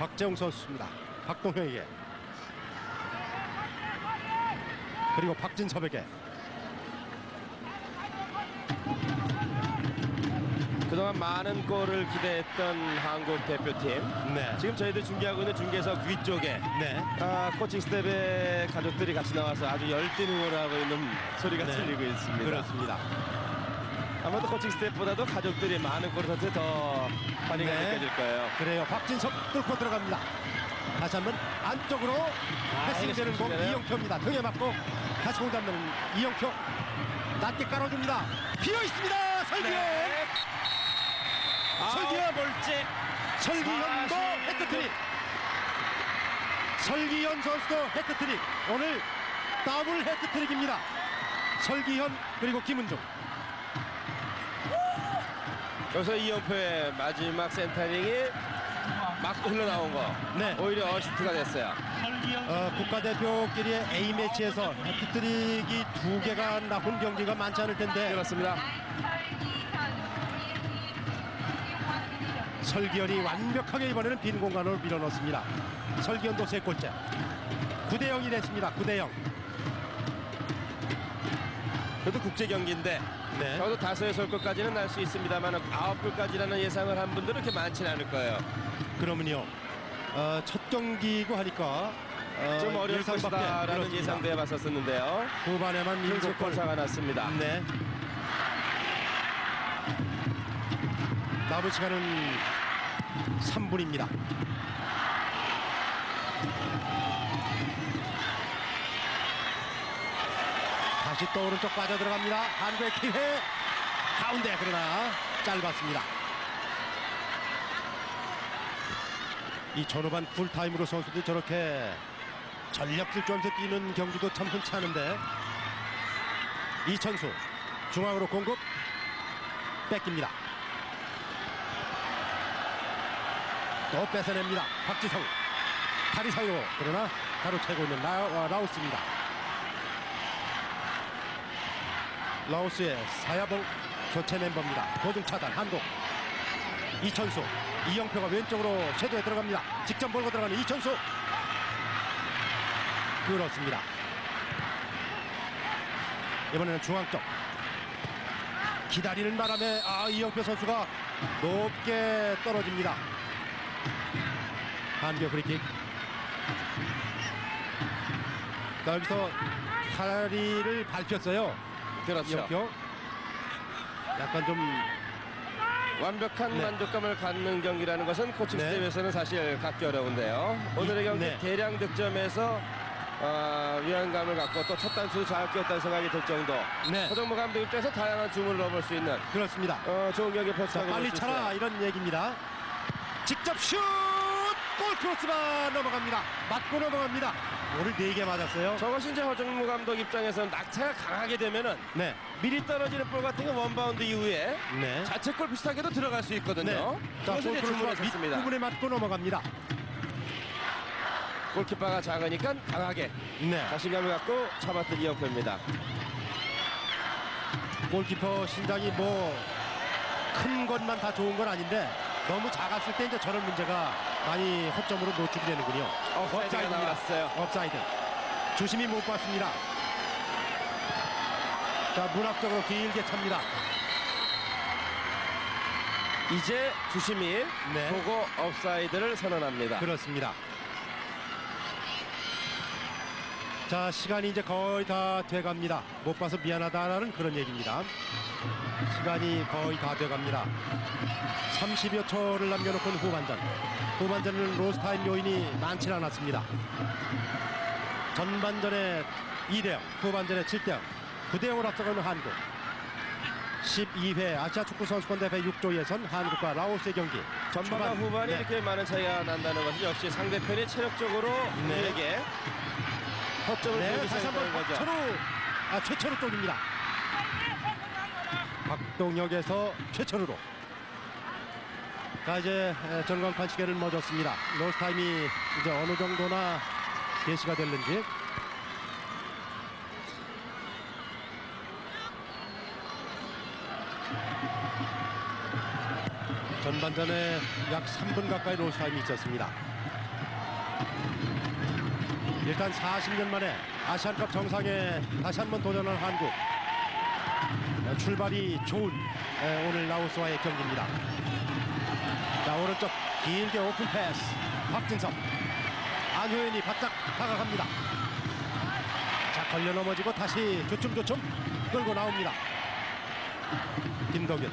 박재홍 선수입니다. 박동혁에게 그리고 박진섭에게. 그동안 많은 골을 기대했던 한국 대표팀. 네. 지금 저희들 중계하고 있는 중계석 위쪽에 네. 코칭 스텝의 가족들이 같이 나와서 아주 열띤 응원을 하고 있는 소리가 네. 들리고 있습니다. 그렇습니다. 아마도 코칭 스텝보다도 가족들이 많은 골을 선수에 더 환희가 네. 느껴질 거예요. 그래요. 박진섭 뚫고 들어갑니다. 다시 한번 안쪽으로 패싱되는 공 이거 이영표입니다. 등에 맞고 다시 공 잡는 이영표. 낮게 깔아줍니다. 비어 있습니다. 설기현. 네. 설기현. 볼째. 설기현도 46. 헤트트릭. 설기현 선수도 헤트트릭. 오늘 더블 헤트트릭입니다. 설기현 그리고 김은중. 여기서 이영표의 마지막 센터링이 막 흘러나온 거. 네. 오히려 어시스트가 됐어요. 국가대표끼리의 A매치에서 헤트트릭이 2개가 나온 경기가 많지 않을 텐데 그렇습니다. 설기현이 완벽하게 이번에는 빈 공간으로 밀어넣습니다. 설기현도 3골째. 9대0이 됐습니다. 9대0. 그래도 국제 경기인데 네. 저도 다소의 솔골까지는 날 수 있습니다만 9골까지라는 예상을 한 분들은 그렇게 많지는 않을 거예요. 그러면요. 첫 경기고 하니까 좀 어려울 예상밖에 것이다라는 그렇습니다. 예상도 해봤었는데요. 후반에만 7골 7골 차가 났습니다. 네. 남은 시간은 3분입니다. 다시 또 오른쪽 빠져들어갑니다. 한국의 기회. 가운데 그러나 짧았습니다. 이 전후반 풀타임으로 선수들이 저렇게 전력 질주하면서 뛰는 경기도 참 흔치 않은데 이천수 중앙으로 공급 뺏깁니다. 또 뺏어냅니다. 박지성 다리 사이로 그러나 가로채고 있는 라오스입니다. 라오스의 사야봉 교체 멤버입니다. 도중 차단 한국. 이천수 이영표가 왼쪽으로 쇄도에 들어갑니다. 직접 몰고 들어가는 이천수. 그렇습니다. 이번에는 중앙 쪽 기다리는 바람에 이영표 선수가 높게 떨어집니다. 한교 프리킥. 자, 여기서 다리를 밟혔어요. 그렇죠. 이영표. 약간 좀 완벽한 네. 만족감을 갖는 경기라는 것은 코칭 네. 스텝에서는 사실 갖기 어려운데요. 오늘의 경기 네. 대량 득점에서 위안감을 갖고 또 첫 단추도 잘 끼웠다는 생각이 들 정도. 네. 허정무 감독 입장에서 다양한 주문을 넣어볼 수 있는 그렇습니다. 좋은 경기 자, 펼쳐가고 빨리 차라 이런 얘기입니다. 직접 슛! 골 크로스바 넘어갑니다. 맞고 넘어갑니다. 오늘 4개 맞았어요. 저것이 이제 허정무 감독 입장에서는 낙차가 강하게 되면은 네. 미리 떨어지는 볼 같은 게 원바운드 이후에 네. 자책골 비슷하게도 들어갈 수 있거든요. 네. 자, 그것을 골 이제 크로스바 주문했습니다. 밑부분에 맞고 넘어갑니다. 골키퍼가 작으니까 강하게 네. 자신감을 갖고 잡았던 이영표입니다. 골키퍼 신장이 큰 것만 다 좋은 건 아닌데 너무 작았을 때 이제 저런 문제가 많이 허점으로 노출이 되는군요. 업사이드가 나왔어요. 업사이드. 주심이 못 봤습니다. 자, 문 앞쪽으로 길게 찹니다. 이제 주심이 네. 보고 업사이드를 선언합니다. 그렇습니다. 자, 시간이 이제 거의 다 돼갑니다. 못 봐서 미안하다라는 그런 얘기입니다. 시간이 거의 다 돼갑니다. 30여 초를 남겨놓고 후반전. 후반전은 로스타임 요인이 많지 않았습니다. 전반전에 2대0, 후반전에 7대0, 9대0으로 앞서가는 한국. 12회 아시아 축구 선수권 대회 6조 예선 한국과 라오스의 경기. 전반과 초반, 후반이 네. 이렇게 많은 차이가 난다는 것은 역시 상대편이 체력적으로 네. 우리에게 허점을 네, 보이기 다시 한번 시작하는 거죠. 최철우 쪽입니다. 박동혁에서 최철우로. 자, 이제 전광판 시계를 멎었습니다. 로스타임이 이제 어느 정도나 개시가 됐는지. 전반전에 약 3분 가까이 로스타임이 있었습니다. 일단 40년 만에 아시안컵 정상에 다시 한번 도전한 한국. 출발이 좋은 오늘 라오스와의 경기입니다. 자, 오른쪽 길게 오픈 패스. 박진섭. 안효연이 바짝 다가갑니다. 자, 걸려 넘어지고 다시 조춤조춤 끌고 나옵니다. 김덕윤.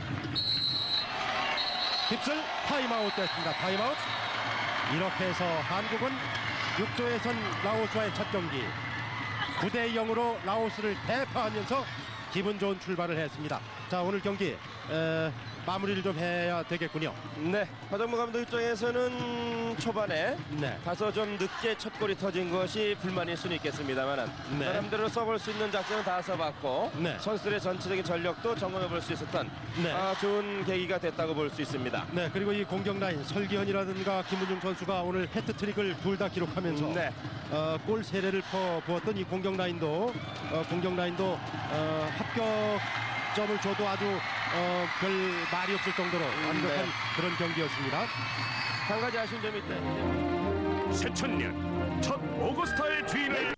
휩쓸 타임아웃 됐습니다. 타임아웃. 이렇게 해서 한국은 6조에선 라오스와의 첫 경기 9대 0으로 라오스를 대파하면서 기분 좋은 출발을 했습니다. 자, 오늘 경기 마무리를 좀 해야 되겠군요. 네, 허정무 감독 입장에서는 초반에 네. 다소 좀 늦게 첫 골이 터진 것이 불만일 수는 있겠습니다만 네. 사람대로 써볼 수 있는 작전은 다 써봤고 네. 선수들의 전체적인 전력도 점검해 볼 수 있었던 네. 좋은 계기가 됐다고 볼 수 있습니다. 네, 그리고 이 공격 라인 설기현이라든가 김문중 선수가 오늘 해트트릭을 둘 다 기록하면서 네. 골 세례를 퍼부었던 이 공격 라인도 합격점을 줘도 아주 별 말이 없을 정도로 완벽한 그런 경기였습니다. 한 가지 아쉬운 점이 있다. 새천년 첫 오거스타의 주인을